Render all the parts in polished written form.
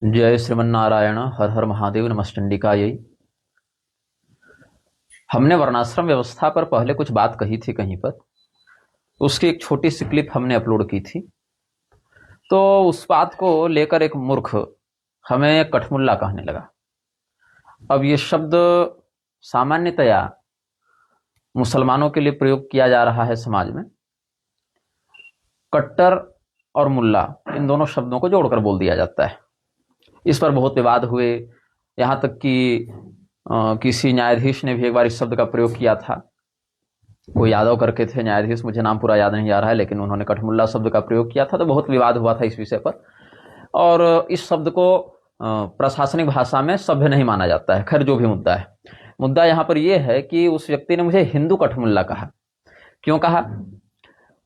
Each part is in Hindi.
जय श्रीमन्नारायण। हर हर महादेव। नमश्चंडिकायै। हमने वर्णाश्रम व्यवस्था पर पहले कुछ बात कही थी कहीं पर, उसकी एक छोटी सी क्लिप हमने अपलोड की थी। तो उस बात को लेकर एक मूर्ख हमें कठमुल्ला कहने लगा। अब ये शब्द सामान्यतया मुसलमानों के लिए प्रयोग किया जा रहा है समाज में। कट्टर और मुल्ला, इन दोनों शब्दों को जोड़कर बोल दिया जाता है। इस पर बहुत विवाद हुए, यहाँ तक कि किसी न्यायाधीश ने भी एक बार इस शब्द का प्रयोग किया था। वो यादव करके थे न्यायाधीश, मुझे नाम पूरा याद नहीं आ रहा है, लेकिन उन्होंने कठमुल्ला शब्द का प्रयोग किया था, तो बहुत विवाद हुआ था इस विषय पर। और इस शब्द को प्रशासनिक भाषा में सभ्य नहीं माना जाता है। खैर, जो भी मुद्दा है, मुद्दा यहाँ पर यह है कि उस व्यक्ति ने मुझे हिंदू कठमुल्ला कहा। क्यों कहा?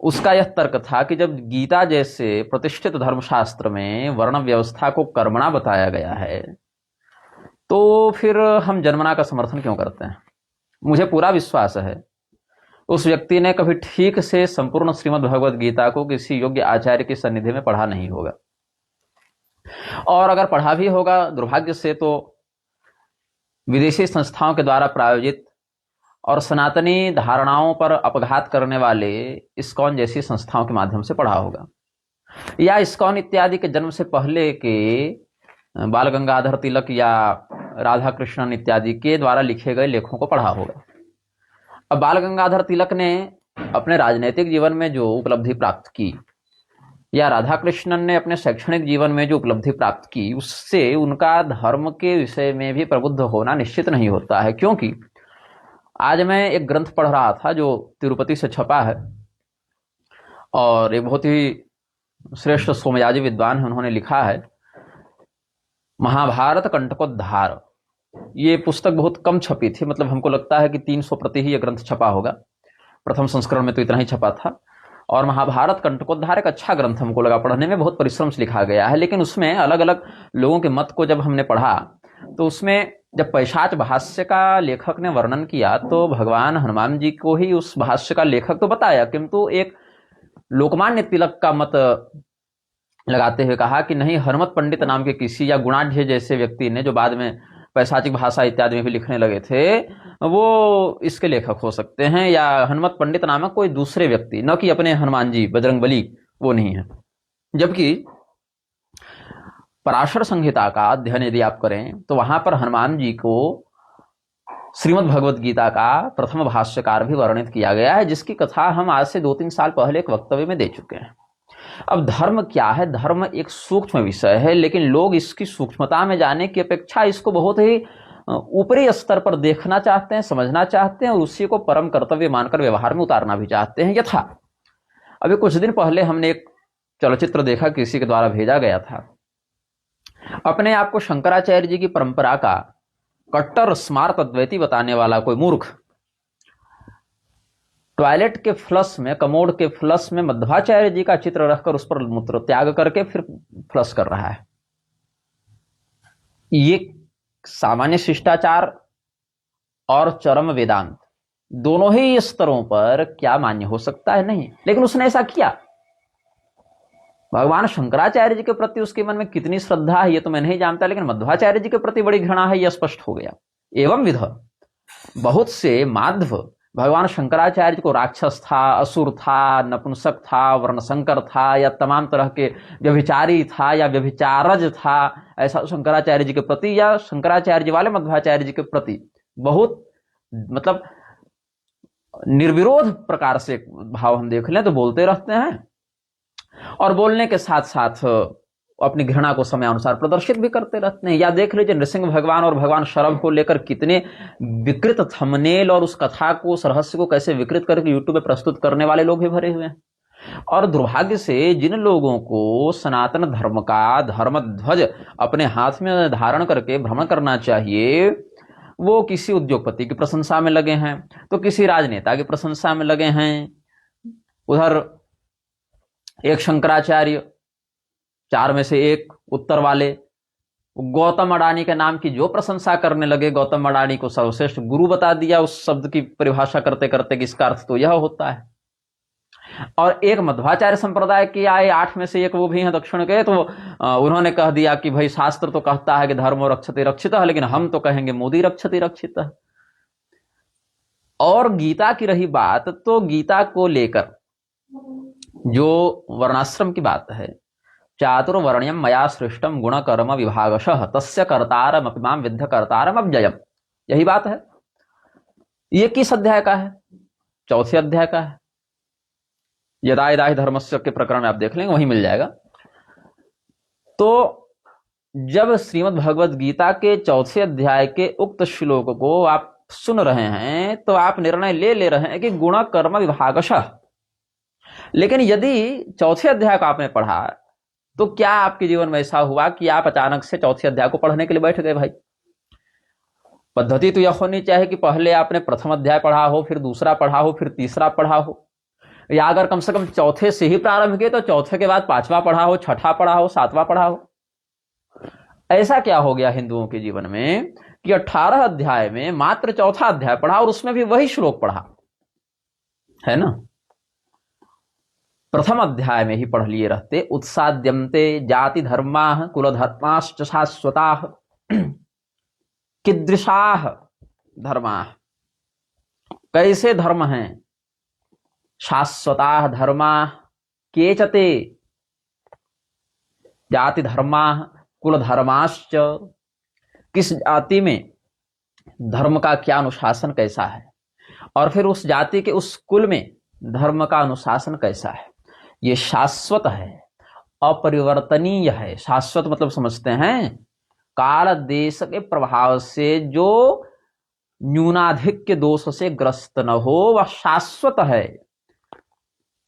उसका यह तर्क था कि जब गीता जैसे प्रतिष्ठित धर्मशास्त्र में वर्ण व्यवस्था को कर्मणा बताया गया है, तो फिर हम जन्मना का समर्थन क्यों करते हैं। मुझे पूरा विश्वास है उस व्यक्ति ने कभी ठीक से संपूर्ण श्रीमद् भगवद गीता को किसी योग्य आचार्य की सन्निधि में पढ़ा नहीं होगा, और अगर पढ़ा भी होगा दुर्भाग्य से तो विदेशी संस्थाओं के द्वारा प्रायोजित और सनातनी धारणाओं पर अपघात करने वाले इस्कॉन जैसी संस्थाओं के माध्यम से पढ़ा होगा, या इस्कॉन इत्यादि के जन्म से पहले के बाल गंगाधर तिलक या राधा कृष्णन इत्यादि के द्वारा लिखे गए लेखों को पढ़ा होगा। अब बाल गंगाधर तिलक ने अपने राजनीतिक जीवन में जो उपलब्धि प्राप्त की, या राधा कृष्णन ने अपने शैक्षणिक जीवन में जो उपलब्धि प्राप्त की, उससे उनका धर्म के विषय में भी प्रबुद्ध होना निश्चित नहीं होता है। क्योंकि आज मैं एक ग्रंथ पढ़ रहा था जो तिरुपति से छपा है, और एक बहुत ही श्रेष्ठ सोमयाजी विद्वान है, उन्होंने लिखा है महाभारत कंटकोद्धार। ये पुस्तक बहुत कम छपी थी, मतलब हमको लगता है कि 300 प्रति ही ये ग्रंथ छपा होगा। प्रथम संस्करण में तो इतना ही छपा था। और महाभारत कंटकोद्धार एक अच्छा ग्रंथ हमको लगा, पढ़ने में बहुत परिश्रम से लिखा गया है। लेकिन उसमें अलग अलग लोगों के मत को जब हमने पढ़ा, तो उसमें जब पैशाच भाष्य का लेखक ने वर्णन किया, तो भगवान हनुमान जी को ही उस भाष्य का लेखक तो बताया, किंतु एक लोकमान्य तिलक का मत लगाते हुए कहा कि नहीं, हनुमत पंडित नाम के किसी, या गुणाढ़ जैसे व्यक्ति ने, जो बाद में पैशाचिक भाषा इत्यादि में भी लिखने लगे थे, वो इसके लेखक हो सकते हैं, या हनुमत पंडित नामक कोई दूसरे व्यक्ति, न कि अपने हनुमान जी बजरंगबली, वो नहीं है। जबकि पराशर संहिता का अध्ययन यदि आप करें तो वहां पर हनुमान जी को श्रीमद् भगवद गीता का प्रथम भाष्यकार भी वर्णित किया गया है, जिसकी कथा हम आज से 2-3 साल पहले एक वक्तव्य में दे चुके हैं। अब धर्म क्या है? धर्म एक सूक्ष्म विषय है, लेकिन लोग इसकी सूक्ष्मता में जाने की अपेक्षा इसको बहुत ही ऊपरी स्तर पर देखना चाहते हैं, समझना चाहते हैं, और उसी को परम कर्तव्य मानकर व्यवहार में उतारना भी चाहते हैं। यथा अभी कुछ दिन पहले हमने एक चलचित्र देखा, किसी के द्वारा भेजा गया था। अपने आप को शंकराचार्य जी की परंपरा का कट्टर स्मार्त अद्वैती बताने वाला कोई मूर्ख टॉयलेट के फ्लश में, कमोड के फ्लश में मध्वाचार्य जी का चित्र रखकर उस पर मूत्र त्याग करके फिर फ्लश कर रहा है। ये सामान्य शिष्टाचार और चरम वेदांत दोनों ही स्तरों पर क्या मान्य हो सकता है? नहीं। लेकिन उसने ऐसा किया। भगवान शंकराचार्य जी के प्रति उसके मन में कितनी श्रद्धा है ये तो मैं नहीं जानता, लेकिन मध्वाचार्य जी के प्रति बड़ी घृणा है, यह स्पष्ट हो गया। एवं विध बहुत से माध्व भगवान शंकराचार्य को राक्षस था, असुर था, नपुंसक था, वर्णशंकर था, या तमाम तरह के व्यभिचारी था, या व्यभिचारज था, ऐसा शंकराचार्य जी के प्रति, या शंकराचार्य जी वाले मध्वाचार्य जी के प्रति बहुत मतलब निर्विरोध प्रकार से भाव हम देख लें तो बोलते रहते हैं, और बोलने के साथ साथ अपनी घृणा को समयानुसार प्रदर्शित भी करते रहते हैं। या देख लीजिए नृसिंह भगवान और भगवान शरभ को लेकर कितने विकृत थंबनेल और उस कथा को, उस रहस्य को कैसे विकृत करके यूट्यूब पे प्रस्तुत करने वाले लोग भी भरे हुए हैं। और दुर्भाग्य से जिन लोगों को सनातन धर्म का धर्म ध्वज अपने हाथ में धारण करके भ्रमण करना चाहिए, वो किसी उद्योगपति की प्रशंसा में लगे हैं, तो किसी राजनेता की प्रशंसा में लगे हैं। उधर एक शंकराचार्य, 4 में से एक उत्तर वाले, गौतम अडानी के नाम की जो प्रशंसा करने लगे, गौतम अडानी को सर्वश्रेष्ठ गुरु बता दिया उस शब्द की परिभाषा करते करते कि इसका अर्थ तो यह होता है। और एक मध्वाचार्य संप्रदाय के आए 8 में से एक वो भी हैं दक्षिण के, तो उन्होंने कह दिया कि भाई शास्त्र तो कहता है कि धर्मो रक्षते रक्षितः, लेकिन हम तो कहेंगे मोदी रक्षते रक्षितः। और गीता की रही बात, तो गीता को लेकर जो वर्णाश्रम की बात है, चातुर्वर्ण्यम मया सृष्टम गुण कर्म विभागशः तस्य कर्तारम अपि माम विद्ध कर्तारम अव्ययम्, यही बात है। ये किस अध्याय का है? चौथे अध्याय का है। यदा यदा हि धर्मस्य के प्रकरण में आप देख लेंगे, वहीं मिल जाएगा। तो जब श्रीमद् भगवद गीता के चौथे अध्याय के उक्त श्लोक को आप सुन रहे हैं, तो आप निर्णय ले रहे हैं कि गुण कर्म विभागशः। लेकिन यदि चौथे अध्याय को आपने पढ़ा, तो क्या आपके जीवन में ऐसा हुआ कि आप अचानक से चौथे अध्याय को पढ़ने के लिए बैठ गए? भाई, पद्धति तो यह होनी चाहिए कि पहले आपने प्रथम अध्याय पढ़ा हो, फिर दूसरा पढ़ा हो, फिर तीसरा पढ़ा हो, या अगर कम से कम चौथे से ही प्रारंभ किए तो चौथे के बाद पांचवा पढ़ा हो, छठा पढ़ा हो, सातवां पढ़ा हो। ऐसा क्या हो गया हिंदुओं के जीवन में कि 18 अध्याय में मात्र चौथा अध्याय पढ़ा, और उसमें भी वही श्लोक पढ़ा है ना। प्रथम अध्याय में ही पढ़ लिए रहते, उत्साद्यन्ते जाति धर्माः कुल धर्माश्च शाश्वताः कीदृशाः धर्माः, कैसे धर्म हैं? शाश्वताः धर्माः केचते जाति धर्माः कुल धर्माश्च, किस जाति में धर्म का क्या अनुशासन कैसा है, और फिर उस जाति के उस कुल में धर्म का अनुशासन कैसा है। ये शाश्वत है, अपरिवर्तनीय है। शाश्वत मतलब समझते हैं, काल देश के प्रभाव से जो न्यूनाधिक के दोष से ग्रस्त न हो, वह शाश्वत है।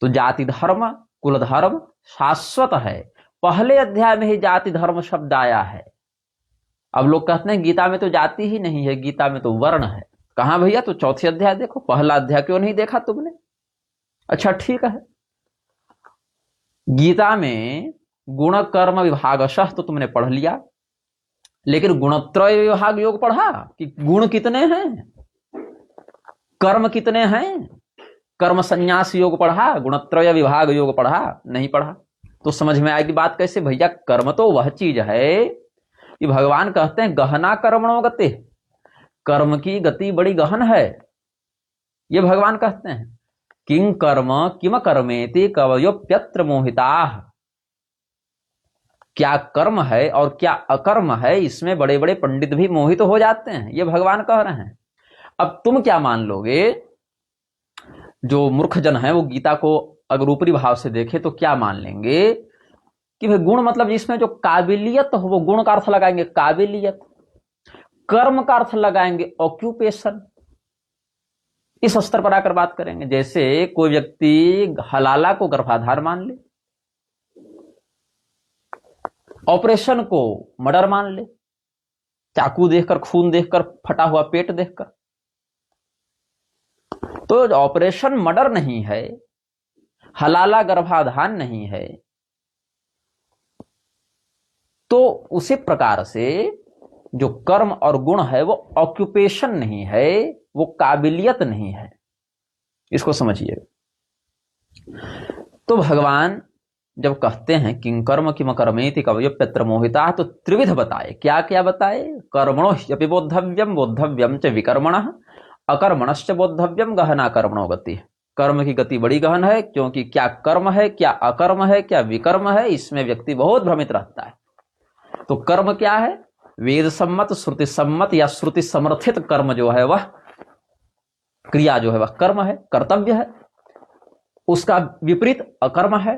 तो जाति धर्म कुल धर्म शाश्वत है। पहले अध्याय में ही जाति धर्म शब्द आया है। अब लोग कहते हैं गीता में तो जाति ही नहीं है, गीता में तो वर्ण है। कहां भैया? तो चौथे अध्याय देखो, पहला अध्याय क्यों नहीं देखा तुमने? अच्छा ठीक है, गीता में गुण कर्म विभागशः तो तुमने पढ़ लिया, लेकिन गुणत्रय विभाग योग पढ़ा कि गुण कितने हैं, कर्म कितने हैं? कर्म संन्यास योग पढ़ा, गुणत्रय विभाग योग पढ़ा? नहीं पढ़ा। तो समझ में आएगी बात कैसे? भैया कर्म तो वह चीज है कि भगवान कहते हैं गहना कर्मणो गति, कर्म की गति बड़ी गहन है। ये भगवान कहते हैं किं कर्म किम कर्मेति कवयोप्यत्र मोहिताः, क्या कर्म है और क्या अकर्म है, इसमें बड़े बड़े पंडित भी मोहित हो जाते हैं। ये भगवान कह रहे हैं। अब तुम क्या मान लोगे? जो मूर्ख जन है वो गीता को अगर ऊपरी भाव से देखे तो क्या मान लेंगे कि भाई गुण मतलब जिसमें जो काबिलियत हो, वो गुण का अर्थ लगाएंगे काबिलियत, कर्म का अर्थ लगाएंगे ऑक्यूपेशन। इस स्तर पर आकर बात करेंगे। जैसे कोई व्यक्ति हलाला को गर्भाधार मान ले, ऑपरेशन को मर्डर मान ले, चाकू देखकर, खून देखकर, फटा हुआ पेट देखकर। तो ऑपरेशन मर्डर नहीं है, हलाला गर्भाधान नहीं है, तो उसी प्रकार से जो कर्म और गुण है वो ऑक्यूपेशन नहीं है, वो काबिलियत नहीं है। इसको समझिए। तो भगवान जब कहते हैं किं कर्म किम कर्मेति कवयोप्यत्र मोहिताः, तो त्रिविध बताए। क्या क्या बताए? कर्मणो ह्यपि बोद्धव्यम, बोद्धव्यम च विकर्मणः, अकर्मणश्च बोद्धव्यम गहना कर्मणो गति। कर्म की गति बड़ी गहन है, क्योंकि क्या कर्म है, क्या अकर्म है, क्या विकर्म है, इसमें व्यक्ति बहुत भ्रमित रहता है। तो कर्म क्या है? वेद सम्मत, श्रुति सम्मत या श्रुति समर्थित कर्म जो है वह क्रिया जो है वह कर्म है, कर्तव्य है। उसका विपरीत अकर्म है।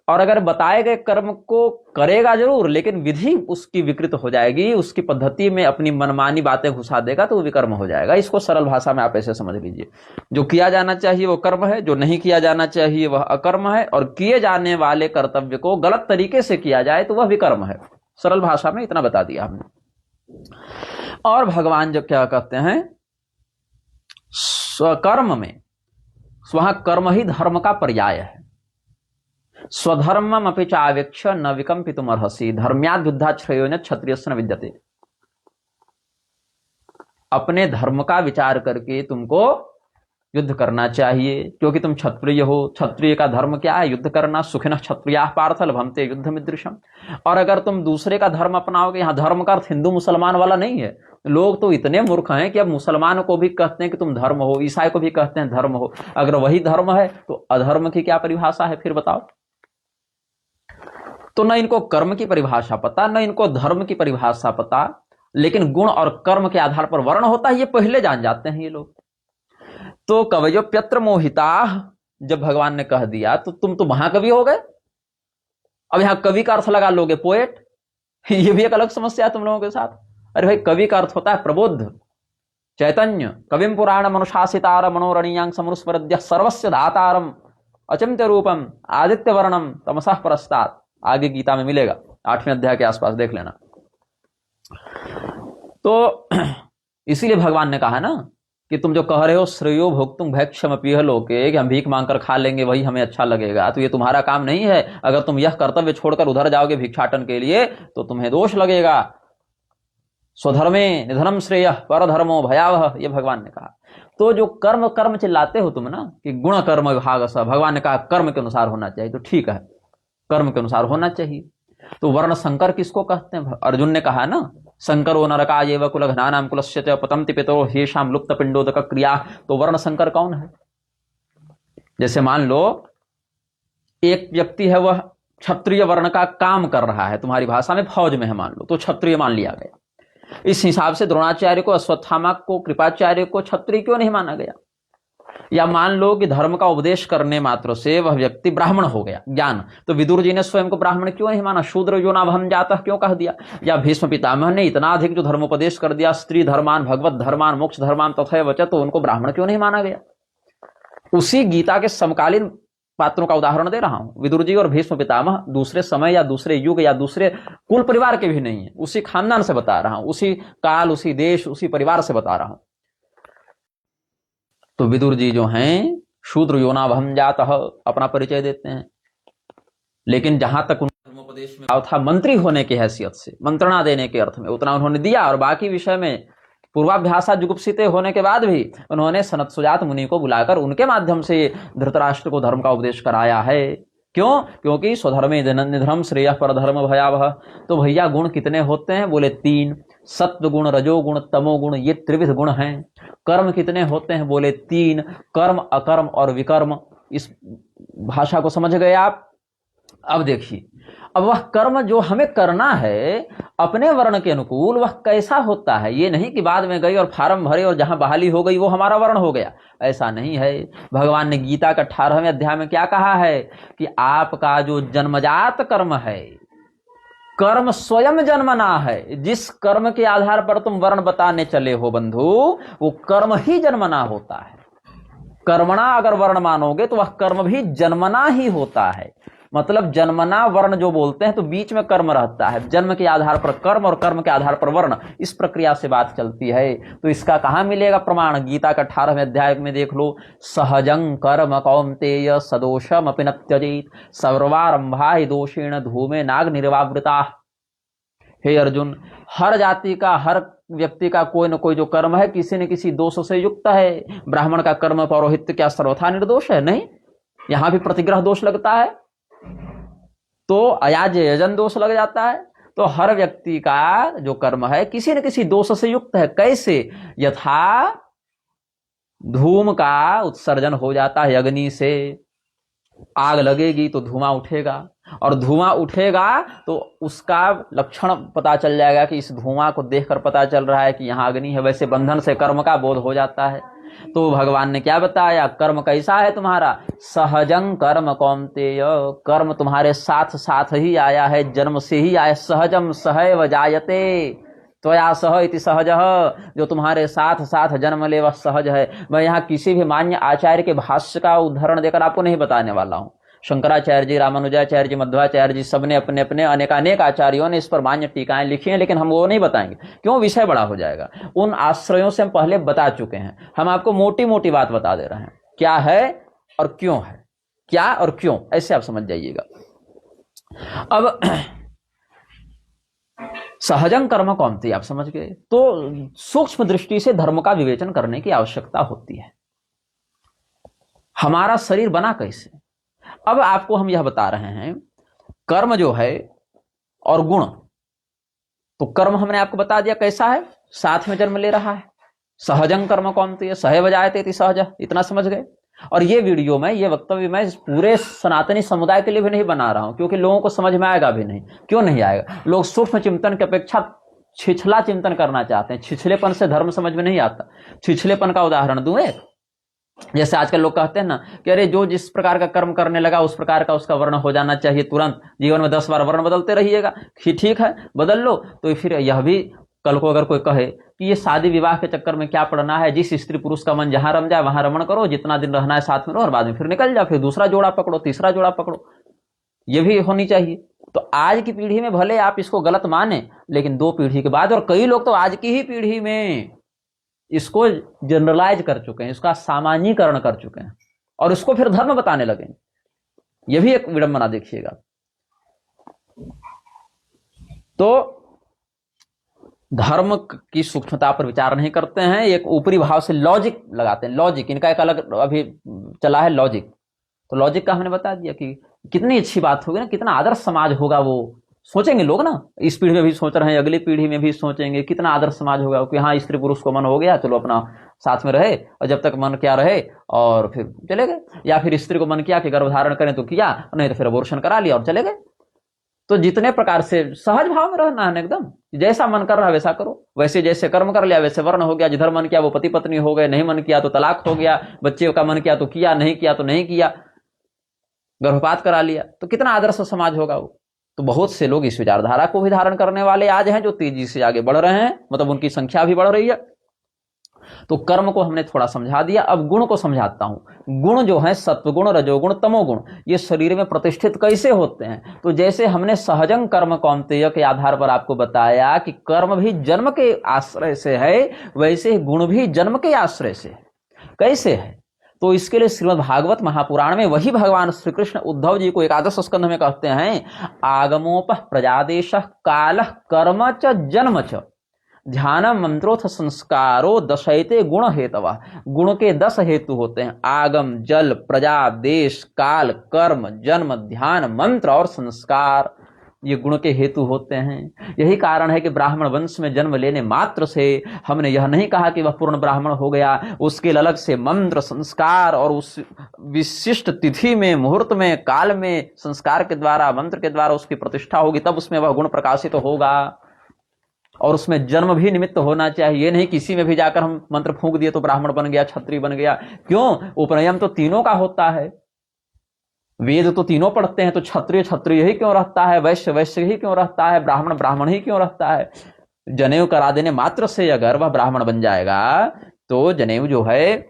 और अगर बताए गए कर्म को करेगा जरूर, लेकिन विधि उसकी विकृत हो जाएगी, उसकी पद्धति में अपनी मनमानी बातें घुसा देगा, तो वो विकर्म हो जाएगा। इसको सरल भाषा में आप ऐसे समझ लीजिए, जो किया जाना चाहिए वो कर्म है, जो नहीं किया जाना चाहिए वह अकर्म है, और किए जाने वाले कर्तव्य को गलत तरीके से किया जाए तो वह विकर्म है। सरल भाषा में इतना बता दिया हमने। और भगवान जब क्या कहते हैं, स्वकर्म में, वहां कर्म ही धर्म का पर्याय है। स्वधर्मम अपि चावेक्ष न विकंपितुमर्हसि, धर्म्याद् युद्धाश्रयो क्षत्रियस्य न विद्यते। अपने धर्म का विचार करके तुमको युद्ध करना चाहिए, क्योंकि तुम क्षत्रिय हो। क्षत्रिय का धर्म क्या है? युद्ध करना। सुखिनः क्षत्रियाः पार्थ लभन्ते युद्धमिदृशम्। और अगर तुम दूसरे का धर्म अपनाओगे, यहाँ धर्म का अर्थ हिंदू मुसलमान वाला नहीं है। लोग तो इतने मूर्ख हैं कि अब मुसलमानों को भी कहते हैं कि तुम धर्म हो, ईसाई को भी कहते हैं धर्म हो। अगर वही धर्म है तो अधर्म की क्या परिभाषा है फिर बताओ? तो न इनको कर्म की परिभाषा पता, न इनको धर्म की परिभाषा पता, लेकिन गुण और कर्म के आधार पर वर्ण होता है ये पहले जान जाते हैं ये लोग। तो कवयोप्यत्र मोहिता जब भगवान ने कह दिया तो तुम तो महाकवि हो गए। अब यहां कवि का अर्थ लगा लोगे पोएट, ये भी एक अलग समस्या है तुम लोगों के साथ। अरे भाई कवि का अर्थ होता है प्रबुद्ध, चैतन्य। कविम पुराण मनुशासितार मनोरणीयांग समरुस्मरद्य सर्वस्य दातारम अचिंत्य रूपम आदित्य वर्णम तमसः परस्तात्। आगे गीता में मिलेगा, 8वें अध्याय के आसपास देख लेना। तो इसीलिए भगवान ने कहा ना कि तुम जो कह रहे हो श्रेयो भोक्तुम भैक्षमपीह लोके, कि हम भीख मांगकर खा लेंगे वही हमें अच्छा लगेगा, तो ये तुम्हारा काम नहीं है। अगर तुम यह कर्तव्य छोड़कर उधर जाओगे भिक्षाटन के लिए तो तुम्हें दोष लगेगा। स्वधर्मे निधनम श्रेय परधर्मो भयावह, ये भगवान ने कहा। तो जो कर्म कर्म चिल्लाते हो तुम ना कि गुण कर्म विभाग स, भगवान ने कहा कर्म के अनुसार होना चाहिए, तो ठीक है कर्म के अनुसार होना चाहिए। तो वर्ण संकर किसको कहते हैं? अर्जुन ने कहा ना संकरो नरकायेव कुलघ्नानां कुलस्य च पतन्ति पितरो ह्येषां लुप्त पिंडोदक क्रिया। तो वर्ण संकर कौन है? जैसे मान लो एक व्यक्ति है, वह क्षत्रिय वर्ण का काम कर रहा है, तुम्हारी भाषा में फौज में है मान लो, तो क्षत्रिय मान लिया गया। इस हिसाब से द्रोणाचार्य को, अश्वत्थामा को, कृपाचार्य को क्षत्रिय क्यों नहीं माना गया? या मान लो कि धर्म का उपदेश करने मात्र से वह व्यक्ति ब्राह्मण हो गया, ज्ञान, तो विदुर जी ने स्वयं को ब्राह्मण क्यों नहीं माना? शूद्र जो नाभम जाता क्यों कह दिया? या भीष्म पितामह ने इतना अधिक जो धर्मोपदेश कर दिया, स्त्री धर्मान भगवत धर्मान मोक्ष धर्मान तथा वच, तो उनको ब्राह्मण क्यों नहीं माना गया? उसी गीता के समकालीन पात्रों का उदाहरण दे रहा हूं। विदुर जी और भीष्म पितामह दूसरे समय या दूसरे युग या दूसरे कुल परिवार के भी नहीं है, उसी खानदान से बता रहा हूं, उसी काल, उसी देश, उसी परिवार से बता रहा हूं। तो विदुर जी जो हैं शूद्र योनाभम जातः अपना परिचय देते हैं, लेकिन जहां तक उनका धर्मोपदेश में था मंत्री होने की हैसियत से, मंत्रणा देने के अर्थ में, उतना उन्होंने दिया। और बाकी विषय में पूर्वाभ्यासा जुगुप्सिते होने के बाद भी उन्होंने सनत सुजात मुनि को बुलाकर उनके माध्यम से धृतराष्ट्र को धर्म का उपदेश कराया है। क्यों? क्योंकि स्वधर्मे निधनम श्रेयः परधर्म भयावह। तो भैया गुण कितने होते हैं? बोले 3, सत्व गुण, रजोगुण, तमोगुण, ये त्रिविध गुण हैं। कर्म कितने होते हैं? बोले 3, कर्म, अकर्म और विकर्म। इस भाषा को समझ गए आप? अब देखिए, अब वह कर्म जो हमें करना है अपने वर्ण के अनुकूल, वह कैसा होता है? ये नहीं कि बाद में गई और फार्म भरे और जहां बहाली हो गई वो हमारा वर्ण हो गया, ऐसा नहीं है। भगवान ने गीता का 18वें अध्याय में क्या कहा है कि आपका जो जन्मजात कर्म है, कर्म स्वयं जन्मना है। जिस कर्म के आधार पर तुम वर्ण बताने चले हो बंधु, वो कर्म ही जन्मना होता है। कर्मणा अगर वर्ण मानोगे तो वह कर्म भी जन्मना ही होता है। मतलब जन्मना वर्ण जो बोलते हैं तो बीच में कर्म रहता है, जन्म के आधार पर कर्म और कर्म के आधार पर वर्ण, इस प्रक्रिया से बात चलती है। तो इसका कहां मिलेगा प्रमाण? गीता का 18वें अध्याय में देख लो, सहजं कर्म कौन्तेय सदोषम अपि न त्यजेत सर्वारंभा हि दोषेण धूमे नाग निर्वावृता। हे अर्जुन, हर जाति का, हर व्यक्ति का कोई न कोई जो कर्म है किसी न किसी दोष से युक्त है। ब्राह्मण का कर्म पौरोहित्य क्या सर्वथा निर्दोष है? नहीं, यहां भी प्रतिग्रह दोष लगता है, तो अयाज यजन दोष लग जाता है। तो हर व्यक्ति का जो कर्म है किसी न किसी दोष से युक्त है। कैसे? यथा धूम का उत्सर्जन हो जाता है अग्नि से, आग लगेगी तो धुआं उठेगा, और धुआं उठेगा तो उसका लक्षण पता चल जाएगा कि इस धुआं को देखकर पता चल रहा है कि यहाँ अग्नि है। वैसे बंधन से कर्म का बोध हो जाता है। तो भगवान ने क्या बताया? कर्म कैसा है तुम्हारा? सहजं कर्म कौन्तेय, कर्म तुम्हारे साथ साथ ही आया है, जन्म से ही आया। सहजम सहैव जायते त्वया सह इति सहजः, जो तुम्हारे साथ साथ जन्म ले वह सहज है। मैं यहाँ किसी भी मान्य आचार्य के भाष्य का उदाहरण देकर आपको नहीं बताने वाला हूँ। शंकराचार्य जी, रामानुजाचार्य जी, मध्वाचार्य जी, सबने अपने अपने अनेकानेक आचार्यों ने इस पर मान्य टीकाएं लिखी हैं, लेकिन हम वो नहीं बताएंगे, क्यों? विषय बड़ा हो जाएगा। उन आश्रयों से हम पहले बता चुके हैं। हम आपको मोटी मोटी बात बता दे रहे हैं, क्या है और क्यों है, क्या और क्यों, ऐसे आप समझ जाइएगा। अब सहजं कर्म कौन्तेय आप समझ गए। तो सूक्ष्म दृष्टि से धर्म का विवेचन करने की आवश्यकता होती है। हमारा शरीर बना कैसे। अब आपको हम यह बता रहे हैं, कर्म जो है और गुण, तो कर्म हमने आपको बता दिया कैसा है, साथ में जन्म ले रहा है। सहजंग कर्म कौन्तेय सहे बजायते इति सहज, इतना समझ गए। और ये वीडियो में, ये वक्तव्य मैं पूरे सनातनी समुदाय के लिए भी नहीं बना रहा हूं, क्योंकि लोगों को समझ में आएगा भी नहीं। क्यों नहीं आएगा? लोग सूक्ष्म चिंतन की अपेक्षा छिछला चिंतन करना चाहते हैं। छिछलेपन से धर्म समझ में नहीं आता। छिछलेपन का उदाहरण दूं एक, जैसे आजकल लोग कहते हैं ना कि अरे जो जिस प्रकार का कर्म करने लगा उस प्रकार का उसका वर्ण हो जाना चाहिए तुरंत, जीवन में 10 बार वर्ण बदलते रहिएगा। ठीक है, बदल लो। तो फिर यह भी कल को अगर कोई कहे कि ये शादी विवाह के चक्कर में क्या पड़ना है, जिस स्त्री पुरुष का मन जहां रम जाए वहां रमण करो, जितना दिन रहना है साथ में रहो और बाद में फिर निकल जाओ, फिर दूसरा जोड़ा पकड़ो, तीसरा जोड़ा पकड़ो, ये भी होनी चाहिए। तो आज की पीढ़ी में भले आप इसको गलत माने, लेकिन 2 पीढ़ी के बाद, और कई लोग तो आज की ही पीढ़ी में इसको जनरलाइज कर चुके हैं, इसका सामान्यीकरण कर चुके हैं और इसको फिर धर्म बताने लगे। यह भी एक विडंबना देखिएगा। तो धर्म की सूक्ष्मता पर विचार नहीं करते हैं, एक ऊपरी भाव से लॉजिक लगाते हैं। लॉजिक इनका एक अलग अभी चला है, लॉजिक। तो लॉजिक का हमने बता दिया कि कितनी अच्छी बात होगी ना, कितना आदर्श समाज होगा। वो सोचेंगे लोग ना, इस पीढ़ी में भी सोच रहे हैं, अगली पीढ़ी में भी सोचेंगे कितना आदर्श समाज होगा कि हाँ स्त्री पुरुष को मन हो गया, चलो अपना साथ में रहे, और जब तक मन क्या रहे और फिर चले गए। या फिर स्त्री को मन किया कि गर्भधारण करें तो किया, नहीं तो फिर अबॉर्शन करा लिया और चले गए। तो जितने प्रकार से सहज भाव में रहना है एकदम, जैसा मन कर रहा है वैसा करो, वैसे जैसे कर्म कर लिया वैसे वर्ण हो गया। जिधर मन किया वो पति पत्नी हो गए, नहीं मन किया तो तलाक हो गया, बच्चे का मन किया तो किया, नहीं किया तो नहीं किया, गर्भपात करा लिया। तो कितना आदर्श समाज होगा वो। तो बहुत से लोग इस विचारधारा को भी धारण करने वाले आज हैं, जो तेजी से आगे बढ़ रहे हैं, मतलब उनकी संख्या भी बढ़ रही है। तो कर्म को हमने थोड़ा समझा दिया, अब गुण को समझाता हूं। गुण जो है सत्वगुण, रजोगुण, तमोगुण, ये शरीर में प्रतिष्ठित कैसे होते हैं। तो जैसे हमने सहजंग कर्म कौन्तेय के आधार पर आपको बताया कि कर्म भी जन्म के आश्रय से है, वैसे गुण भी जन्म के आश्रय से है। कैसे है? तो इसके लिए श्रीमद् भागवत महापुराण में वही भगवान श्री कृष्ण उद्धव जी को एकादश स्कंध में कहते हैं, आगमोपः प्रजादेश काल कर्म च जन्म च ध्यानम मंत्रोथ संस्कारो दशैते गुण हेतवा। गुण के 10 हेतु होते हैं, आगम, जल, प्रजा, देश, काल, कर्म, जन्म, ध्यान, मंत्र और संस्कार। ये गुण के हेतु होते हैं। यही कारण है कि ब्राह्मण वंश में जन्म लेने मात्र से हमने यह नहीं कहा कि वह पूर्ण ब्राह्मण हो गया, उसके अलग से मंत्र, संस्कार और उस विशिष्ट तिथि में, मुहूर्त में, काल में संस्कार के द्वारा, मंत्र के द्वारा उसकी प्रतिष्ठा होगी, तब उसमें वह गुण प्रकाशित होगा। और उसमें जन्म भी निमित्त होना चाहिए। ये नहीं किसी में भी जाकर हम मंत्र फूंक दिए तो ब्राह्मण बन गया, क्षत्रिय बन गया। क्यों? उपनयन तो तीनों का होता है, वेद तो तीनों पढ़ते हैं, तो क्षत्रिय क्षत्रिय ही क्यों रहता है, वैश्य वैश्य ही क्यों रहता है, ब्राह्मण ब्राह्मण ही क्यों रहता है। जनेऊ करा देने मात्र से अगर वह ब्राह्मण बन जाएगा तो जनेऊ जो है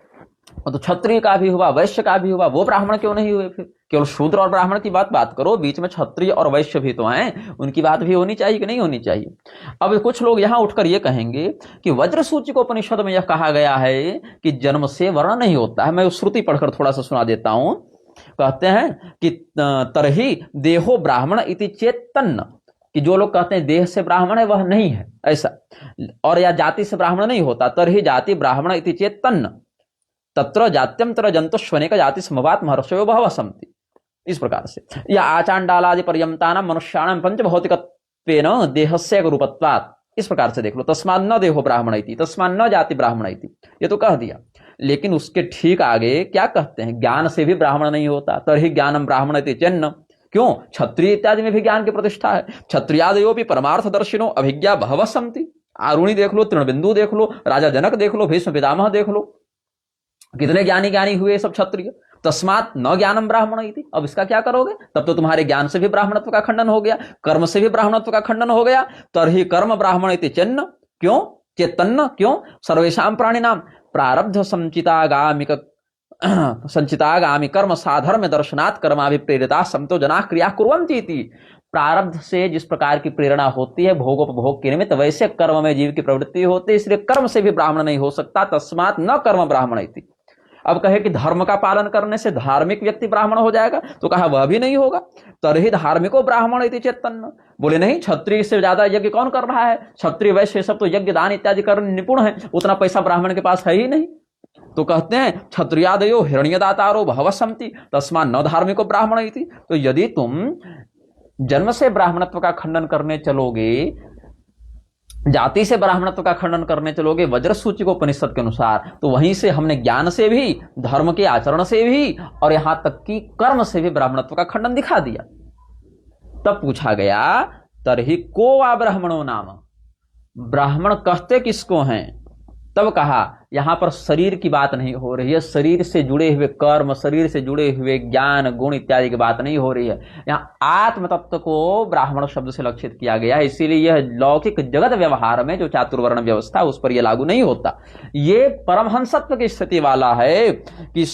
तो क्षत्रिय का भी हुआ, वैश्य का भी हुआ, वो ब्राह्मण क्यों नहीं हुए। फिर केवल शूद्र और ब्राह्मण की बात करो, बीच में क्षत्रिय और वैश्य भी तो हैं, उनकी बात भी होनी चाहिए कि नहीं होनी चाहिए। अब कुछ लोग यहां उठकर ये कहेंगे कि वज्र सूची को उपनिषद में यह कहा गया है कि जन्म से वर्ण नहीं होता है। मैं उस श्रुति पढ़कर थोड़ा सा सुना देता हूं। कहते हैं कि तरही देहो ब्राह्मण इति चेतन्न, कि जो लोग कहते हैं देह से ब्राह्मण है वह नहीं है ऐसा, और या जाति से ब्राह्मण नहीं होता, तरही जाति ब्राह्मण इति चेतन्न तत्र जात्यम तर जंतुष्वनेक जाति समवात महर्षयो बहवः सन्ति। इस प्रकार से या आचांडालादि पर्यंतानां मनुष्याणां पंचभौतिकत्वेन देहस्य रूपत्वात्, इस प्रकार से देख लो। तस्मात् न देहो ब्राह्मण इति, तस्मात् न जाति ब्राह्मण इति, ये तो कह दिया। लेकिन उसके ठीक आगे क्या कहते हैं, ज्ञान से भी ब्राह्मण नहीं होता, तर्हि ज्ञानम ब्राह्मण इति चेन्न। क्यों? क्षत्रिय इत्यादि में भी ज्ञान की प्रतिष्ठा है। क्षत्रियादयो भी परमार्थदर्शिनो अभिज्ञा बहवः सन्ति। आरुणि देख लो, तृणबिंदु देख लो, राजा जनक देख लो, भीष्म पितामह देख लो, कितने ज्ञानी ज्ञानी हुए सब क्षत्रिय। तस्मात् न ज्ञानम ब्राह्मण इति। अब इसका क्या करोगे? तब तो तुम्हारे ज्ञान से भी ब्राह्मणत्व का खंडन हो गया, कर्म से भी ब्राह्मणत्व का खंडन हो गया। तरहि कर्म ब्राह्मण इति चेन्न। क्यों? चेतन्न। क्यों? सर्वेषां प्राणिनां प्रारब्ध संचितागामि कर्म साधर्म दर्शनात् कर्माभिप्रेरिताः सन्तो जनाः क्रिया कुर्वन्ति इति। प्रारब्ध से जिस प्रकार की प्रेरणा होती है भोगोपभोग के निमित्त, वैसे कर्म में जीव की प्रवृत्ति होती है, इसलिए कर्म से भी ब्राह्मण नहीं हो सकता। तस्मात् न कर्म ब्राह्मण इति। अब कहे कि धर्म का पालन करने से धार्मिक व्यक्ति ब्राह्मण हो जाएगा, तो कहा वह भी नहीं होगा। तरहि धार्मिको ब्राह्मण इति चेतन्न। बोले नहीं, क्षत्रिय से ज्यादा यज्ञ कौन कर रहा है? क्षत्रिय वैश्य सब तो यज्ञ दान इत्यादि करने निपुण है, उतना पैसा ब्राह्मण के पास है ही नहीं। तो कहते हैं क्षत्रियादयो हिरण्यदातारो भवसंति तस्मा न धार्मिको ब्राह्मण इति। तो यदि तुम जन्म से ब्राह्मणत्व का खंडन करने चलोगे, जाति से ब्राह्मणत्व का खंडन करने चलोगे वज्र सूची को उपनिषद के अनुसार, तो वहीं से हमने ज्ञान से भी, धर्म के आचरण से भी और यहां तक कि कर्म से भी ब्राह्मणत्व का खंडन दिखा दिया। तब पूछा गया तरहि को वा ब्राह्मणो नाम, ब्राह्मण कहते किसको हैं? तब कहा यहां पर शरीर की बात नहीं हो रही है, शरीर से जुड़े हुए कर्म, शरीर से जुड़े हुए ज्ञान गुण इत्यादि की बात नहीं हो रही है। यहाँ आत्म तत्व को ब्राह्मण शब्द से लक्षित किया गया है, इसीलिए यह लौकिक जगत व्यवहार में जो चातुर्वर्ण व्यवस्था उस पर यह लागू नहीं होता। ये परमहंसत्व की स्थिति वाला है कि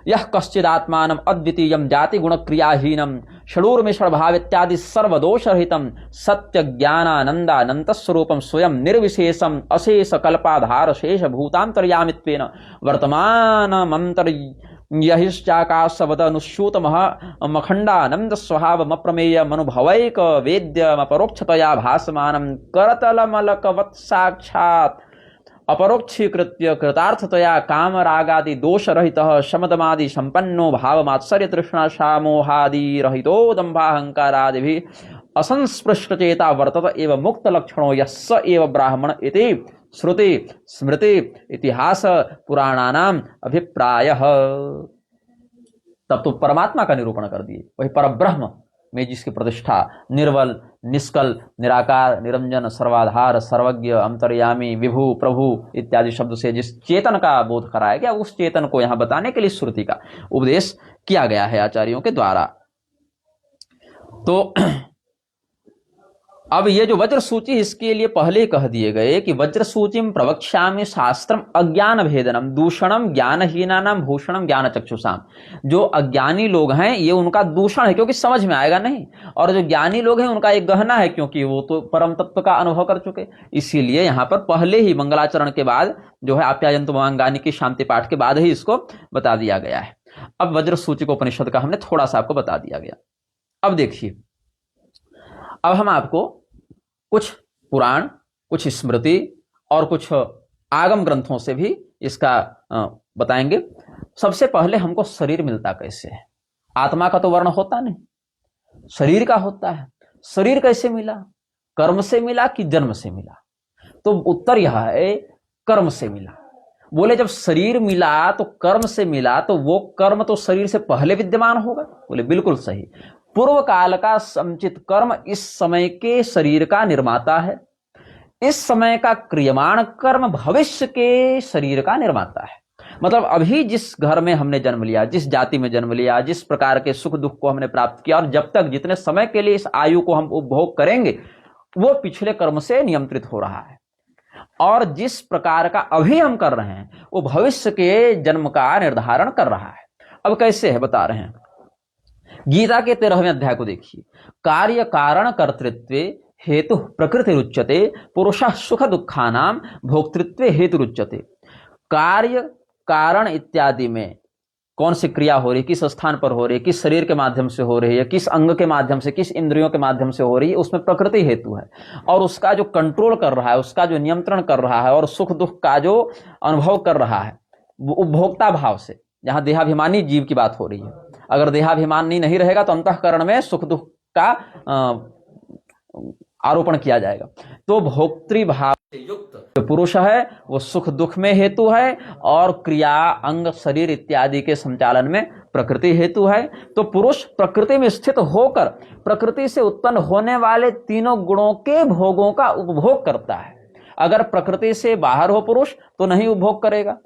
यह कश्चिदात्मानम अद्वितीयम जाति गुण क्रियाहीनम षडूर्मिषण भाव इत्यादि सर्वदोष रहितम सत्य ज्ञानानंदानंत स्वरूपम स्वयं निर्विशेषम अशेष कल्पाधार शेष भूतांतर्यामित्वेन वर्तमानमंतर यहिश्चाकाशवद अनुश्यूत मखंडानंद स्वभाव अप्रमेय मनुभवैक वेद्यम अपरोक्षतया भासमानं करतलमलकवत् साक्षात् अपरोक्षीकृत्य कृतार्थतया काम रागादि दोष रहित शमदमादि संपन्नो भाव मात्सर्य तृष्णा शामोहादि रहितो दंभाहंकारादि भी असंस्पृष्ट चेता वर्तत एवं मुक्त लक्षणो यस्स एव ब्राह्मण इति श्रुति स्मृति इतिहास पुराणानाम अभिप्रायः। तब तो परमात्मा का निरूपण कर दिए, वही परब्रह्म में जिसकी प्रतिष्ठा निर्बल निष्कल निराकार निरंजन सर्वाधार सर्वज्ञ अंतर्यामी विभु प्रभु इत्यादि शब्द से जिस चेतन का बोध कराया गया, उस चेतन को यहां बताने के लिए श्रुति का उपदेश किया गया है आचार्यों के द्वारा। तो अब ये जो वज्र सूची, इसके लिए पहले कह दिए गए कि वज्र सूचिम प्रवक्ष्यामि शास्त्रम अज्ञान भेदनम दूषणम ज्ञानहीनानाम भूषणम ज्ञान चक्षुषाम। जो अज्ञानी लोग हैं ये उनका दूषण है क्योंकि समझ में आएगा नहीं, और जो ज्ञानी लोग हैं उनका एक गहना है क्योंकि वो तो परम तत्व का अनुभव कर चुके। इसीलिए यहां पर पहले ही मंगलाचरण के बाद जो है आप्यायन्तु ममांगानि की शांति पाठ के बाद ही इसको बता दिया गया है। अब वज्र सूची को उपनिषद का हमने थोड़ा सा आपको बता दिया गया। अब देखिए, अब हम आपको कुछ पुराण, कुछ स्मृति और कुछ आगम ग्रंथों से भी इसका बताएंगे। सबसे पहले हमको शरीर मिलता कैसे है? आत्मा का तो वर्ण होता नहीं, शरीर का होता है। शरीर कैसे मिला? कर्म से मिला कि जन्म से मिला? तो उत्तर यह है कर्म से मिला। बोले जब शरीर मिला तो कर्म से मिला, तो वो कर्म तो शरीर से पहले विद्यमान होगा? बोले बिल्कुल सही। पूर्व काल का संचित कर्म इस समय के शरीर का निर्माता है, इस समय का क्रियमाण कर्म भविष्य के शरीर का निर्माता है। मतलब अभी जिस घर में हमने जन्म लिया, जिस जाति में जन्म लिया, जिस प्रकार के सुख दुख को हमने प्राप्त किया, और जब तक जितने समय के लिए इस आयु को हम उपभोग करेंगे, वो पिछले कर्म से नियंत्रित हो रहा है। और जिस प्रकार का अभी हम कर रहे हैं वो भविष्य के जन्म का निर्धारण कर रहा है। अब कैसे है बता रहे हैं। गीता के 13वें अध्याय को देखिए। कार्य कारण कर्तृत्व हेतु प्रकृति रुच्यते पुरुषः सुख दुखानाम भोक्तृत्व हेतु रुच्यते। कार्य कारण इत्यादि में कौन सी क्रिया हो रही है, किस स्थान पर हो रही है, किस शरीर के माध्यम से हो रही है, किस अंग के माध्यम से, किस इंद्रियों के माध्यम से हो रही है, उसमें प्रकृति हेतु है। और उसका जो कंट्रोल कर रहा है, उसका जो नियंत्रण कर रहा है और सुख दुख का जो अनुभव कर रहा है वो उपभोक्ता भाव से। जहां देहाभिमानी जीव की बात हो रही है, अगर देहाभिमानी नहीं रहेगा तो अंतःकरण में सुख दुख का आरोपण किया जाएगा। तो भोक्तृभाव से युक्त जो पुरुष है वो सुख दुख में हेतु है और क्रिया अंग शरीर इत्यादि के संचालन में प्रकृति हेतु है। तो पुरुष प्रकृति में स्थित होकर प्रकृति से उत्पन्न होने वाले तीनों गुणों के भोगों का उपभोग करता है। अगर प्रकृति से बाहर हो पुरुष तो नहीं उपभोग करेगा,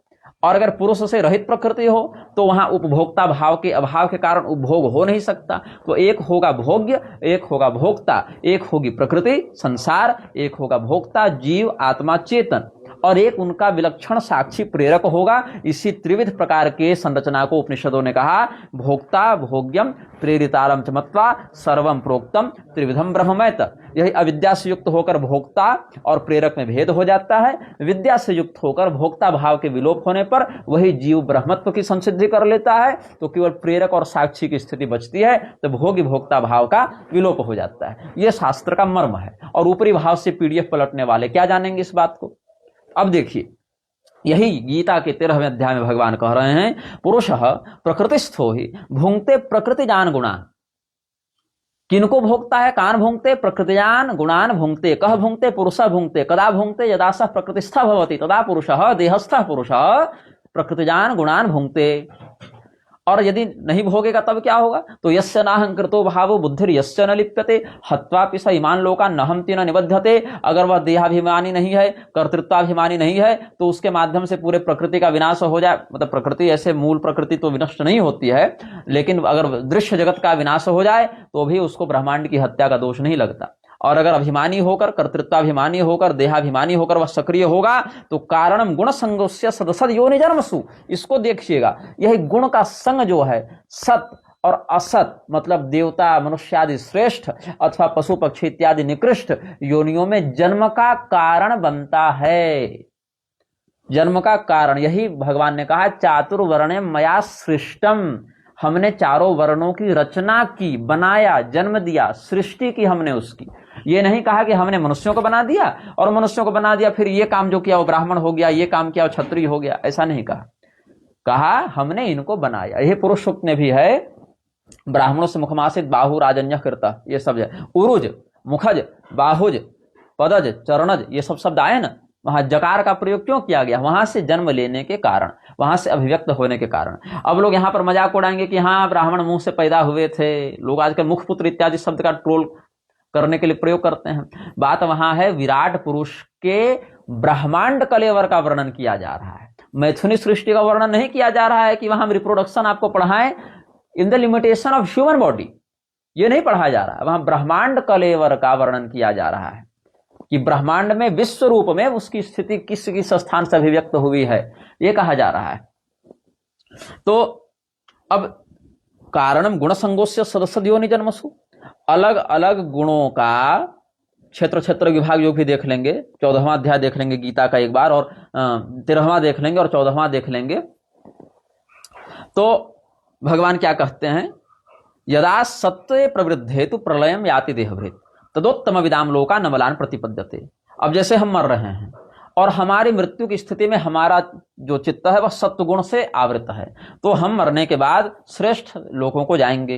और अगर पुरुष से रहित प्रकृति हो तो वहां उपभोक्ता भाव के अभाव के कारण उपभोग हो नहीं सकता। तो एक होगा भोग्य, एक होगा भोक्ता, एक होगी प्रकृति संसार, एक होगा भोक्ता जीव आत्मा चेतन, और एक उनका विलक्षण साक्षी प्रेरक होगा। इसी त्रिविध प्रकार के संरचना को उपनिषदों ने कहा भोक्ता भोग्यम प्रेरितारम च मत्वा सर्वम प्रोक्तम त्रिविधम ब्रह्ममयत। यही अविद्या से युक्त होकर भोक्ता और प्रेरक में भेद हो जाता है। विद्या से युक्त होकर भोक्ता भाव के विलोप होने पर वही जीव ब्रह्मत्व की संसिद्धि कर लेता है, तो केवल प्रेरक और साक्षी की स्थिति बचती है, तो भोगी भोक्ता भाव का विलोप हो जाता है। यह शास्त्र का मर्म है। और ऊपरी भाव से पीडीएफ पलटने वाले क्या जानेंगे इस बात को। अब देखिए, यही गीता के 13वें अध्याय में भगवान कह रहे हैं, पुरुषः प्रकृतिस्थो ही भुंक्ते प्रकृतिजान गुणान। किनको भोगता है? कान भुंक्ते प्रकृतिजान गुणान भुंक्ते। कह भुंक्ते? पुरुषः भुंक्ते। कदा भुंक्ते? यदा सः प्रकृतिस्थः भवति तदा पुरुषः देहस्थः पुरुषः प्रकृतिजान गुणान भुंक्ते। और यदि नहीं भोगेगा तब क्या होगा? तो यस्य नाहंकृतो भावो बुद्धिर यस्य न लिप्यते हत्वापि स इमान लोकान न हंति न निबध्यते। अगर वह देहाभिमानी नहीं है, कर्तृत्वाभिमानी नहीं है, तो उसके माध्यम से पूरे प्रकृति का विनाश हो जाए। मतलब प्रकृति, ऐसे मूल प्रकृति तो विनष्ट नहीं होती है, लेकिन अगर दृश्य जगत का विनाश हो जाए तो भी उसको ब्रह्मांड की हत्या का दोष नहीं लगता। और अगर अभिमानी होकर, कर्तृत्वाभिमानी होकर, देहाभिमानी होकर वह सक्रिय होगा तो कारणम गुण संगोस्य सदसद योनि जन्मसु। इसको देखिएगा, यही गुण का संग जो है, सत और असत मतलब देवता मनुष्यादि श्रेष्ठ अथवा पशु पक्षी इत्यादि निकृष्ट योनियों में जन्म का कारण बनता है। जन्म का कारण, यही भगवान ने कहा चातुर्वर्ण्य मया सृष्टम। हमने चारों वर्णों की रचना की, बनाया, जन्म दिया, सृष्टि की हमने उसकी। ये नहीं कहा कि हमने मनुष्यों को बना दिया और मनुष्यों को बना दिया फिर ये काम जो किया वो ब्राह्मण हो गया, ये काम किया वो क्षत्रिय हो गया, ऐसा नहीं कहा। कहा हमने इनको बनाया। यही पुरुष सूक्त में भी है, ब्राह्मणों से मुखमासित बाहु राजन्य कृता, ये सब है। उरुज, मुखज, बाहुज, पदज, चरणज, ये सब शब्द आए ना, वहां जकार का प्रयोग क्यों किया गया? वहां से जन्म लेने के कारण, वहां से अभिव्यक्त होने के कारण। अब लोग यहां पर मजाक उड़ाएंगे कि हाँ ब्राह्मण मुंह से पैदा हुए थे। लोग आजकल मुखपुत्र इत्यादि शब्द का ट्रोल करने के लिए प्रयोग करते हैं। बात वहां है विराट पुरुष के ब्रह्मांड कलेवर का वर्णन किया जा रहा है, मैथुनी सृष्टि का वर्णन नहीं किया जा रहा है कि वहां हम रिप्रोडक्शन आपको पढ़ाएं in the limitation of human body, ये नहीं पढ़ाया जा रहा है। वहां ब्रह्मांड कलेवर का वर्णन किया जा रहा है कि ब्रह्मांड में विश्व रूप में उसकी स्थिति किस किस स्थान से अभिव्यक्त हुई है, ये कहा जा रहा है। तो अब कारणम गुण संगोस्य सदस्य योनि जन्मसु, अलग अलग गुणों का क्षेत्र क्षेत्र विभाग जो भी देख लेंगे, 14वां अध्याय देख लेंगे गीता का एक बार, और 13वां देख लेंगे और 14वां देख लेंगे। तो भगवान क्या कहते हैं, यदा सत्य प्रवृद्धे तो प्रलयम याति देहभृत तदोत्तम विदाम लोका नमलान प्रतिपद्यते। अब जैसे हम मर रहे हैं और हमारी मृत्यु की स्थिति में हमारा जो चित्त है वह सत्वगुण से आवृत है, तो हम मरने के बाद श्रेष्ठ लोकों को जाएंगे।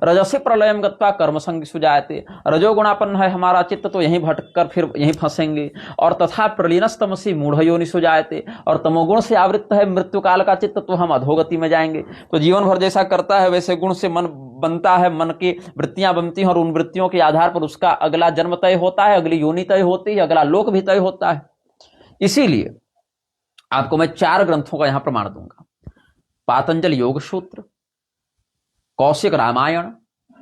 रजसी प्रलयम गत्वा कर्म संग सुजायते, रजोगुणापन्न है हमारा चित्त तो यहीं भटकर फिर यहीं फंसेंगे। और तथा प्रलीनस्तमसी मूढ़ योनि सुजायते, और तमोगुण से आवृत है मृत्यु काल का चित्त तो हम अधोगति में जाएंगे। तो जीवन भर जैसा करता है वैसे गुण से मन बनता है, मन की वृत्तियां बनती हैं और उन वृत्तियों के आधार पर उसका अगला जन्म तय होता है, अगली योनि तय होती है, अगला लोक भी तय होता है। इसीलिए आपको मैं 4 ग्रंथों का यहां प्रमाण दूंगा, पातंजल योग सूत्र, कौशिक रामायण,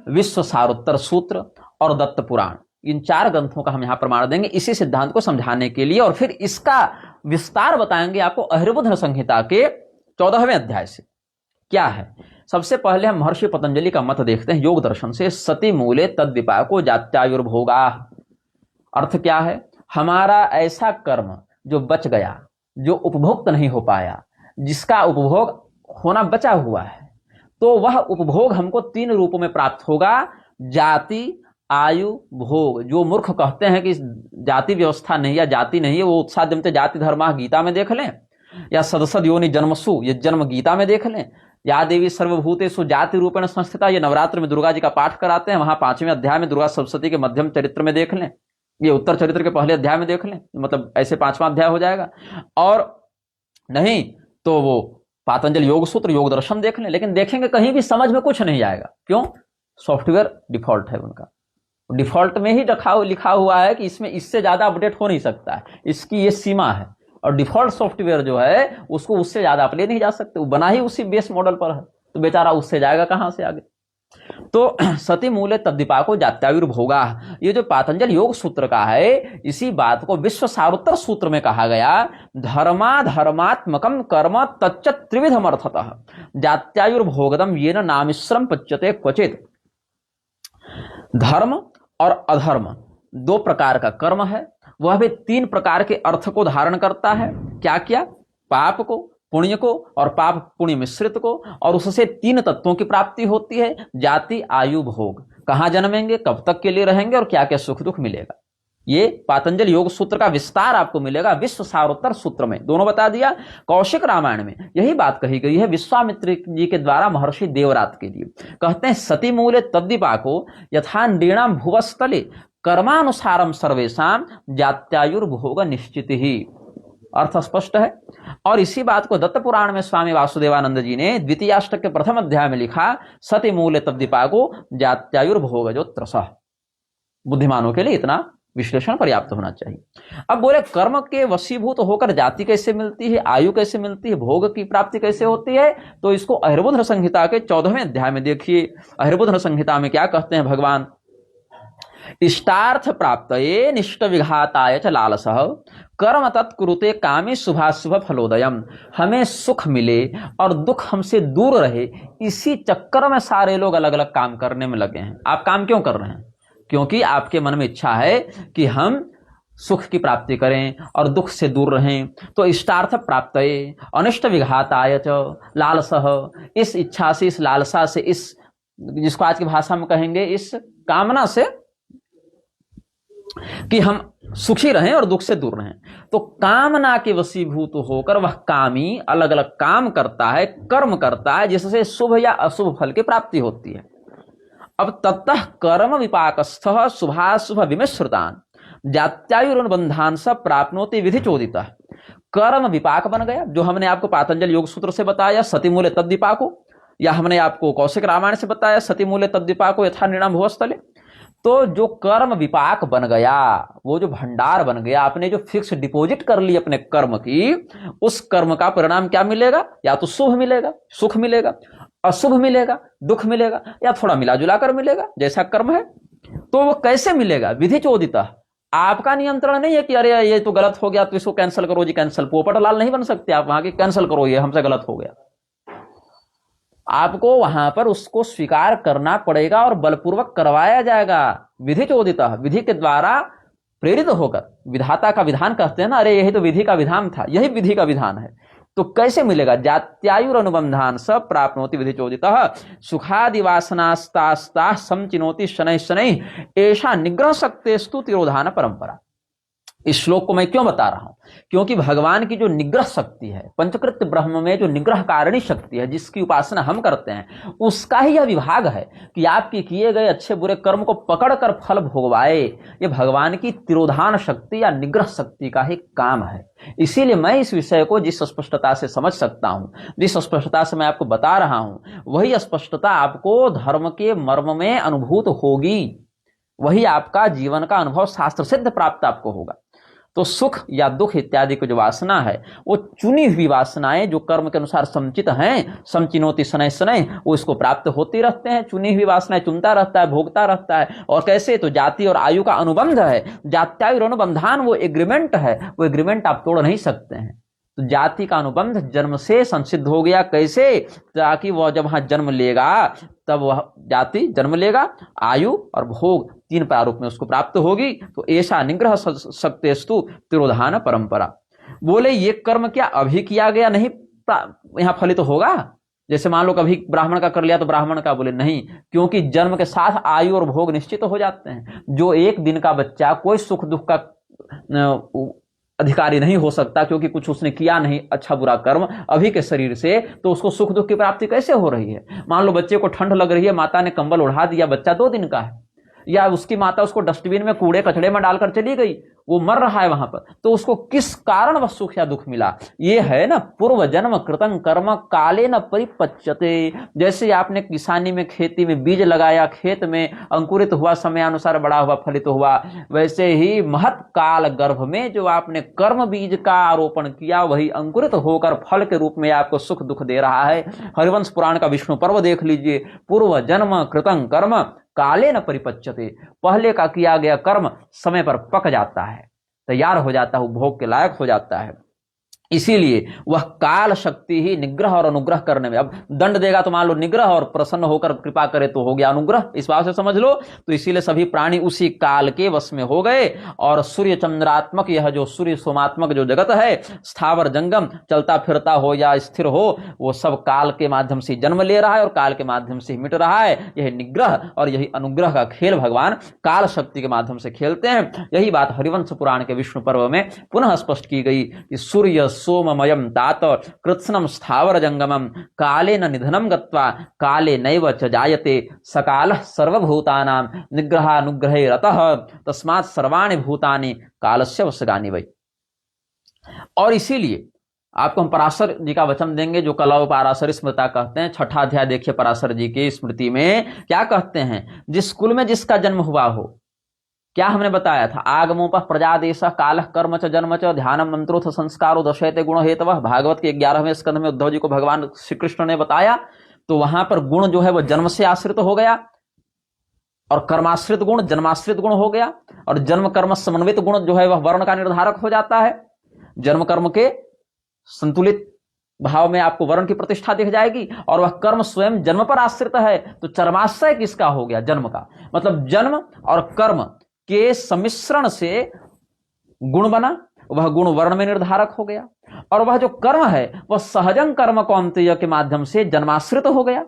विश्व सारोत्तर सूत्र और दत्त पुराण। इन 4 ग्रंथों का हम यहां प्रमाण देंगे इसी सिद्धांत को समझाने के लिए, और फिर इसका विस्तार बताएंगे आपको अहिर्बुध संहिता के 14वें अध्याय से। क्या है, सबसे पहले हम महर्षि पतंजलि का मत देखते हैं योग दर्शन से। सति मूले तद विपाको जात्यायुर्भोगा। अर्थ क्या है, हमारा ऐसा कर्म जो बच गया, जो उपभोक्त नहीं हो पाया, जिसका उपभोग होना बचा हुआ है, तो वह उपभोग हमको 3 रूपों में प्राप्त होगा, जाति, आयु, भोग। जो मूर्ख कहते हैं कि जाति व्यवस्था नहीं या जाति नहीं है, वो उत्साद्यमते जाति धर्मा गीता में देख लें, या सदसद योनि जन्मसु ये जन्म गीता में देख लें, या देवी सर्वभूतेषु जाति रूपेण संस्थिता ये नवरात्र में दुर्गा जी का पाठ कराते हैं, वहां 5वें अध्याय में दुर्गा सप्तशती के मध्यम चरित्र में देख लें, ये उत्तर चरित्र के पहले अध्याय में देख लें, मतलब ऐसे 5वां अध्याय हो जाएगा। और नहीं तो वो पातंजल योग सूत्र योग दर्शन देख लें। लेकिन देखेंगे कहीं भी समझ में कुछ नहीं आएगा। क्यों? सॉफ्टवेयर डिफॉल्ट है उनका, डिफॉल्ट में ही लिखा हुआ है कि इसमें इससे ज्यादा अपडेट हो नहीं सकता है, इसकी ये सीमा है। और डिफॉल्ट सॉफ्टवेयर जो है उसको उससे ज्यादा आप ले नहीं जा सकते, वो बना ही उसी बेस मॉडल पर है, तो बेचारा उससे जाएगा कहां से आगे। तो सती मूले तद्दीपाको जात्यायुर्भोगा, ये जो पातंजल योग सूत्र का है, इसी बात को विश्व सारोत्तर सूत्र में कहा गया, धर्मा धर्मात्मकम कर्म तच्च त्रिविधम अर्थतः जात्यायुर्भोगदम येन नामिश्रम पच्यते क्वचित। धर्म और अधर्म 2 प्रकार का कर्म है, वह भी 3 प्रकार के अर्थ को धारण करता है। क्या क्या? पाप को, पुण्य को और पाप पुण्य मिश्रित को, और उससे 3 तत्वों की प्राप्ति होती है, जाति, आयु, भोग। कहां जन्मेंगे, कब तक के लिए रहेंगे और क्या क्या सुख दुख मिलेगा। ये पातंजल योग सूत्र का विस्तार आपको मिलेगा विश्व सारोत्तर सूत्र में, दोनों बता दिया। कौशिक रामायण में यही बात कही गई है विश्वामित्र जी के द्वारा महर्षि देवरात के लिए। कहते हैं सती मूले तद्दीपाको यथा नृणाम भुवस्तले कर्मानुसारम सर्वेशम जात्यायुर्भोग निश्चित ही। अर्थ स्पष्ट है। और इसी बात को दत्त पुराण में स्वामी वासुदेवानंद जी ने द्वितीयाष्टक के प्रथम अध्याय में लिखा, सती मूले तद्दीपाको जात्यायुर्भोग जो त्रसः। बुद्धिमानों के लिए इतना विश्लेषण पर्याप्त होना चाहिए। अब बोले कर्म के वशीभूत होकर जाति कैसे मिलती है, आयु कैसे मिलती है, भोग की प्राप्ति कैसे होती है, तो इसको अहिर्बुध संहिता के 14वें अध्याय में देखिए। अहिर्बुध संहिता में क्या कहते हैं भगवान, इष्टार्थ प्राप्तये निष्ट विघाताय च लालसः कर्म तत्कुरुते कामे शुभाशुभ फलोदयम। हमें सुख मिले और दुख हमसे दूर रहे, इसी चक्कर में सारे लोग अलग अलग काम करने में लगे हैं। आप काम क्यों कर रहे हैं? क्योंकि आपके मन में इच्छा है कि हम सुख की प्राप्ति करें और दुख से दूर रहें। तो इष्टार्थ प्राप्तये अनिष्ट विघाताय च लालसः, इस इच्छा से, इस लालसा से, इस जिसको आज की भाषा में कहेंगे इस कामना से कि हम सुखी रहें और दुख से दूर रहें। तो कामना के वशीभूत होकर वह कामी अलग अलग काम करता है, कर्म करता है, जिससे शुभ या अशुभ फल की प्राप्ति होती है। अब ततः कर्म विपाकस्थ शुभाशुभ विमिश्रितान जात्यायुर्बंधान स प्राप्नोति विधि चोदितः। कर्म विपाक बन गया, जो हमने आपको पातंजल योग सूत्र से बताया सती मूले तद्दीपाको, या हमने आपको कौशिक रामायण से बताया सती मूले तद्दीपाको यथा नृणाम भुवस्तले। तो जो कर्म विपाक बन गया, वो जो भंडार बन गया, आपने जो फिक्स डिपॉजिट कर ली अपने कर्म की, उस कर्म का परिणाम क्या मिलेगा? या तो शुभ मिलेगा, सुख मिलेगा, अशुभ मिलेगा, दुख मिलेगा, या थोड़ा मिला जुला कर मिलेगा, जैसा कर्म है। तो वो कैसे मिलेगा? विधि चोदितः। आपका नियंत्रण नहीं है कि अरे ये तो गलत हो गया तो इसको कैंसिल करो जी, कैंसिल। पोपटलाल नहीं बन सकते आप वहां के, कैंसिल करो ये हमसे गलत हो गया। आपको वहां पर उसको स्वीकार करना पड़ेगा और बलपूर्वक करवाया जाएगा। विधि चोदितः, विधि के द्वारा प्रेरित होकर। विधाता का विधान कहते हैं ना, अरे यही तो विधि का विधान था, यही विधि का विधान है। तो कैसे मिलेगा? जात्यायुर अनुबंधान सब प्राप्नोति विधि चोदितः सुखादि वासनास्तास्ता समचिनोति शनैः शनैः ऐसा निग्रह शक्तेस्तु तिरोधान परंपरा। इस श्लोक को मैं क्यों बता रहा हूं? क्योंकि भगवान की जो निग्रह शक्ति है, पंचकृत्य ब्रह्म में जो निग्रह कारिणी शक्ति है, जिसकी उपासना हम करते हैं, उसका ही यह विभाग है कि आपके किए गए अच्छे बुरे कर्म को पकड़कर फल भोगवाए। ये भगवान की तिरोधान शक्ति या निग्रह शक्ति का ही काम है। इसीलिए मैं इस विषय को जिस स्पष्टता से समझ सकता हूं, जिस स्पष्टता से मैं आपको बता रहा हूं, वही स्पष्टता आपको धर्म के मर्म में अनुभूत होगी, वही आपका जीवन का अनुभव शास्त्र सिद्ध प्राप्त आपको होगा। तो सुख या दुख इत्यादि की जो वासना है, वो चुनी हुई वासनाएं जो कर्म के अनुसार संचित हैं, समचिनोति शनैः शनैः, वो इसको प्राप्त होती रहते हैं। चुनी हुई वासनाएं चुनता रहता है, भोगता रहता है। और कैसे? तो जाति और आयु का अनुबंध है, जात्यायुर अनुबंधान, वो एग्रीमेंट है, वो एग्रीमेंट आप तोड़ नहीं सकते हैं। तो जाति का अनुबंध जन्म से संसिद्ध हो गया। कैसे? ताकि वह जब वहां जन्म लेगा तब वह जाति जन्म लेगा, आयु और भोग तीन प्रारूप में उसको प्राप्त होगी। तो ऐसा निग्रह शक्तेस्तु तिरोधान परंपरा। बोले ये कर्म क्या अभी किया गया नहीं यहाँ फलित तो होगा? जैसे मान लो कभी ब्राह्मण का कर लिया तो ब्राह्मण का, बोले नहीं, क्योंकि जन्म के साथ आयु और भोग निश्चित हो जाते हैं। जो एक दिन का बच्चा कोई सुख दुख का अधिकारी नहीं हो सकता, क्योंकि कुछ उसने किया नहीं अच्छा बुरा कर्म अभी के शरीर से, तो उसको सुख दुख की प्राप्ति कैसे हो रही है? मान लो बच्चे को ठंड लग रही है, माता ने कंबल उड़ा दिया, बच्चा 2 दिन का है, या उसकी माता उसको डस्टबिन में कूड़े कचड़े में डालकर चली गई, वो मर रहा है वहां पर, तो उसको किस कारण वह सुख या दुख मिला? ये है ना पूर्व जन्म कृतं कर्म काले न परिपच्यते। जैसे आपने किसानी में, खेती में बीज लगाया, खेत में अंकुरित हुआ, समयानुसार बड़ा हुआ, फलित हुआ, वैसे ही महत काल गर्भ में जो आपने कर्म बीज का आरोपण किया, वही अंकुरित होकर फल के रूप में आपको सुख दुख दे रहा है। हरिवंश पुराण का विष्णु पर्व देख लीजिए, पूर्व जन्म कृतं कर्म काले न परिपच्यते, पहले का किया गया कर्म समय पर पक जाता है, तैयार हो जाता है, भोग के लायक हो जाता है। इसीलिए वह काल शक्ति ही निग्रह और अनुग्रह करने में, अब दंड देगा तो मान लो निग्रह, और प्रसन्न होकर कृपा करे तो हो गया अनुग्रह, इस बात से समझ लो। तो इसीलिए सभी प्राणी उसी काल के वश में हो गए, और सूर्य चंद्रात्मक यह जो सूर्य सोमात्मक जो जगत है, स्थावर जंगम, चलता फिरता हो या स्थिर हो, वो सब काल के माध्यम से जन्म ले रहा है और काल के माध्यम से मिट रहा है। यह निग्रह और यही अनुग्रह का खेल भगवान काल शक्ति के माध्यम से खेलते हैं। यही बात हरिवंश पुराण के विष्णु पर्व में पुनः स्पष्ट की गई कि सूर्य सोममयम तात कृत्स्नम स्थावर जंगमम कालेन निधनम गत्वा काले नैव च जायते सकालः सर्वभूतानां निग्रहानुग्रहे रतः तस्मात् सर्वाणि भूतानि कालस्य वशगानि वै। और इसीलिए आपको हम पराशर जी का वचन देंगे, जो कलौ पराशर स्मृता कहते हैं। 6ठा अध्याय देखिए पराशर जी की स्मृति में क्या कहते हैं। जिस कुल में जिसका जन्म हुआ हो, क्या हमने बताया था, आगमों पर प्रजादेश काल कर्म च जन्म च ध्यानम मंत्रोथ संस्कारो दशयते गुण हेतव। भागवत के 11वें स्कंध में उद्धव जी को भगवान श्री कृष्ण ने बताया, तो वहां पर गुण जो है वह जन्म से आश्रित हो गया, और कर्माश्रित गुण जन्माश्रित गुण हो गया, और जन्म कर्म समन्वित गुण जो है वह वर्ण का निर्धारक हो जाता है। जन्म कर्म के संतुलित भाव में आपको वर्ण की प्रतिष्ठा दिख जाएगी, और वह कर्म स्वयं जन्म पर आश्रित है, तो चरमाश्रय किसका हो गया, जन्म का। मतलब जन्म और कर्म के सम्मिश्रण से गुण बना, वह गुण वर्ण में निर्धारक हो गया, और वह जो कर्म है वह सहजं कर्म कौन्तेय के माध्यम से जन्माश्रित हो गया।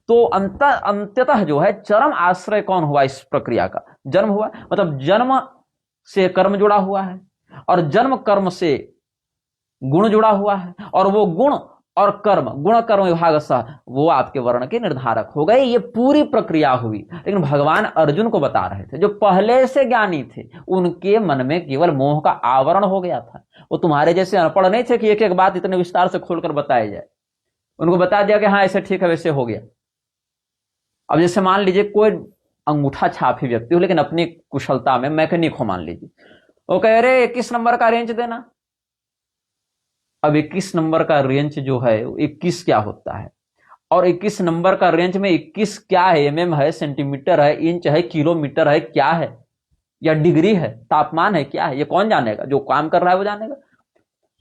तो अंततः जो है चरम आश्रय कौन हुआ इस प्रक्रिया का, जन्म हुआ। मतलब जन्म से कर्म जुड़ा हुआ है, और जन्म कर्म से गुण जुड़ा हुआ है, और वो गुण और कर्म गुण कर्म विभाग सह वो आपके वर्ण के निर्धारक हो गए। ये पूरी प्रक्रिया हुई। लेकिन भगवान अर्जुन को बता रहे थे, जो पहले से ज्ञानी थे उनके मन में केवल मोह का आवरण हो गया था। वो तुम्हारे जैसे अनपढ़ नहीं थे कि एक एक बात इतने विस्तार से खोलकर बताई जाए। उनको बता दिया कि हाँ ऐसे ठीक है, वैसे हो गया। अब जैसे मान लीजिए कोई अंगूठा छापी व्यक्ति हो, लेकिन अपनी कुशलता में मैकेनिक हो, मान लीजिए, वो कह रहे 21 नंबर का रेंज देना। अब 21 नंबर का रेंज जो है 21 क्या होता है, और 21 नंबर का रेंज में 21 क्या है, एमएम है, सेंटीमीटर है, इंच है, किलोमीटर है, क्या है, या डिग्री है, तापमान है, क्या है, ये कौन जानेगा। जो काम कर रहा है वो जानेगा।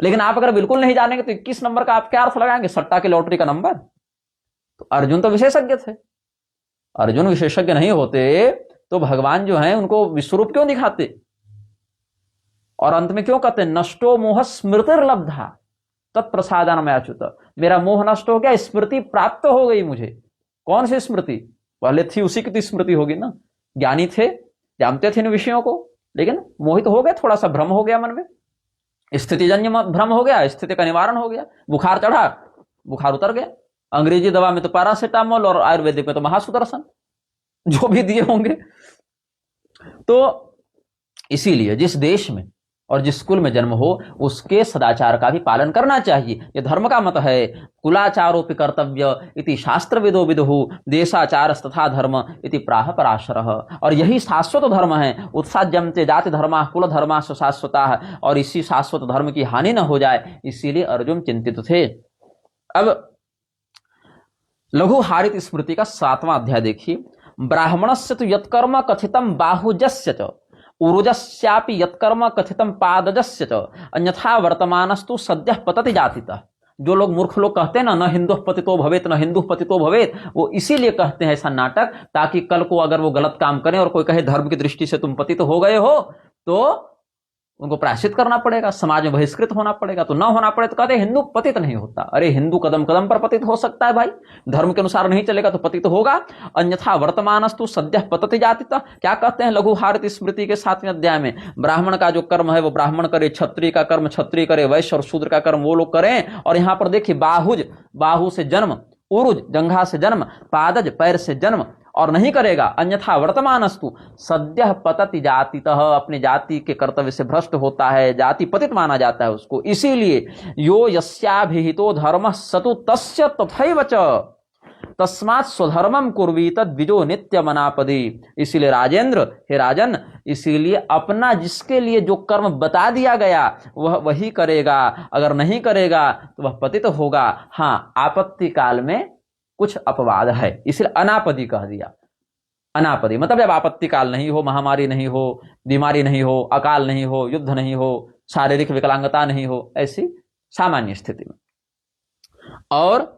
लेकिन आप अगर बिल्कुल नहीं जानेंगे तो 21 नंबर का आप क्या अर्थ लगाएंगे, सट्टा की लॉटरी का नंबर। तो अर्जुन तो विशेषज्ञ थे। अर्जुन विशेषज्ञ नहीं होते तो भगवान जो है उनको विश्वरूप क्यों दिखाते, और अंत में क्यों कहते नष्टो मोह स्मृतिर्लब्धा तत्प्रसादान अच्युत। मेरा मोह नष्ट हो गया, स्मृति प्राप्त हो गई मुझे। कौन सी स्मृति, पहले थी उसी की तो स्मृति होगी ना। ज्ञानी थे, जानते थे इन विषयों को, लेकिन मोहित हो गए, थोड़ा सा भ्रम हो गया मन में, स्थितिजन्य भ्रम हो गया, स्थिति का निवारण हो गया। बुखार चढ़ा, बुखार उतर गया। अंग्रेजी दवा में तो पैरासिटामोल, और आयुर्वेदिक में तो महासुदर्शन जो भी दिए होंगे। तो इसीलिए जिस देश में और जिस कुल में जन्म हो उसके सदाचार का भी पालन करना चाहिए। यह धर्म का मत है। कुलाचारोपि कर्तव्य इति शास्त्रविदो विदुः देशाचारस्तथा धर्म इति प्राह पराशरः। और यही शाश्वत धर्म है। उत्साज्यन्ते जाति धर्माः कुल धर्माः शाश्वताः। और इसी शाश्वत धर्म की हानि न हो जाए, इसीलिए अर्जुन चिंतित थे। अब लघु हारित स्मृति का 7वां अध्याय देखिए। ब्राह्मणस्य तु यत्कर्म कथितं बाहुजस्य च उरुजस्यापि यत्कर्म कथितं पादजस्य च अन्यथा वर्तमानस्तु सद्यः पतति जातितः। जो लोग मूर्ख लोग कहते हैं ना, न हिंदुः पतितो भवेत न हिंदुः पतितो भवेत, वो इसीलिए कहते हैं ऐसा नाटक, ताकि कल को अगर वो गलत काम करें और कोई कहे धर्म की दृष्टि से तुम पतित हो गए हो, तो उनको प्रायश्चित करना पड़ेगा, समाज में बहिष्कृत होना पड़ेगा। तो ना होना पड़े तो कहते हिंदू पतित नहीं होता। अरे हिंदू कदम कदम पर पतित हो सकता है भाई, धर्म के अनुसार नहीं चलेगा तो पतित होगा। अन्यथा वर्तमानस्तु सद्यः पतति जातितः। क्या कहते हैं लघु हारित स्मृति के 7वें अध्याय में, ब्राह्मण का जो कर्म है वो ब्राह्मण करे, क्षत्रिय का कर्म क्षत्रिय करे, वैश्य और शूद्र का कर्म वो लोग करें। और यहाँ पर देखिए बाहुज, बाहु से जन्म, उरुज जंघा से जन्म, पादज पैर से जन्म, और नहीं करेगा। अन्यथा वर्तमानस्तु सद्यः पतति जातितः। अपनी जाति के कर्तव्य से भ्रष्ट होता है, जाति पतित माना जाता है उसको। इसीलिए यो यस्याभिहितो धर्मः सतु तस्य तथैव च तस्मात् स्वधर्मं कुर्वीत द्विजो नित्यमनापदि। इसीलिए राजेंद्र, हे राजन, इसीलिए अपना जिसके लिए जो कर्म बता दिया गया वह वही करेगा। अगर नहीं करेगा तो वह पतित होगा। हाँ, आपत्ति काल में कुछ अपवाद है, इसलिए अनापदी कह दिया। अनापदी मतलब जब आपत्ति काल नहीं हो, महामारी नहीं हो, बीमारी नहीं हो, अकाल नहीं हो, युद्ध नहीं हो, शारीरिक विकलांगता नहीं हो, ऐसी सामान्य स्थिति में। और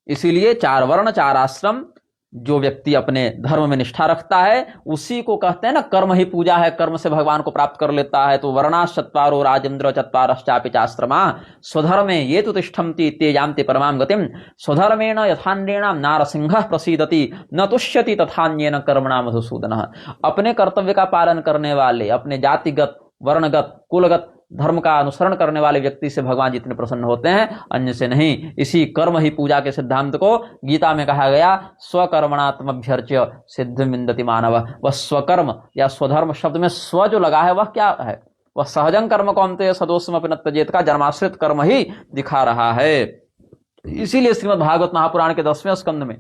इसीलिए 4 वर्ण 4 आश्रम, जो व्यक्ति अपने धर्म में निष्ठा रखता है उसी को कहते हैं ना कर्म ही पूजा है, कर्म से भगवान को प्राप्त कर लेता है। तो वर्णाश्चत्वारो राजेंद्र चत्वारश्चापि चाश्रमा स्वधर्मे ये तु तिष्ठन्ति ते यान्ति परमां गतिम स्वधर्मेण यथान्येन नारसिंहः प्रसीदति न तुष्यति तथान्येन कर्मणा मधुसूदनः। अपने कर्तव्य का पालन करने वाले, अपने जातिगत, वर्णगत, कुलगत धर्म का अनुसरण करने वाले व्यक्ति से भगवान जितने प्रसन्न होते हैं, अन्य से नहीं। इसी कर्म ही पूजा के सिद्धांत को गीता में कहा गया, स्वकर्मणात्मभ्यर्च्य सिद्धिमिन्दति मानव। वह स्वकर्म या स्वधर्म शब्द में स्व जो लगा है वह क्या है? वह सहजं कर्म कौन्तेय सदोषमपि न त्यजेत का जन्माश्रित कर्म ही दिखा रहा है। इसीलिए श्रीमद् भागवत महापुराण के 10वें स्कंद में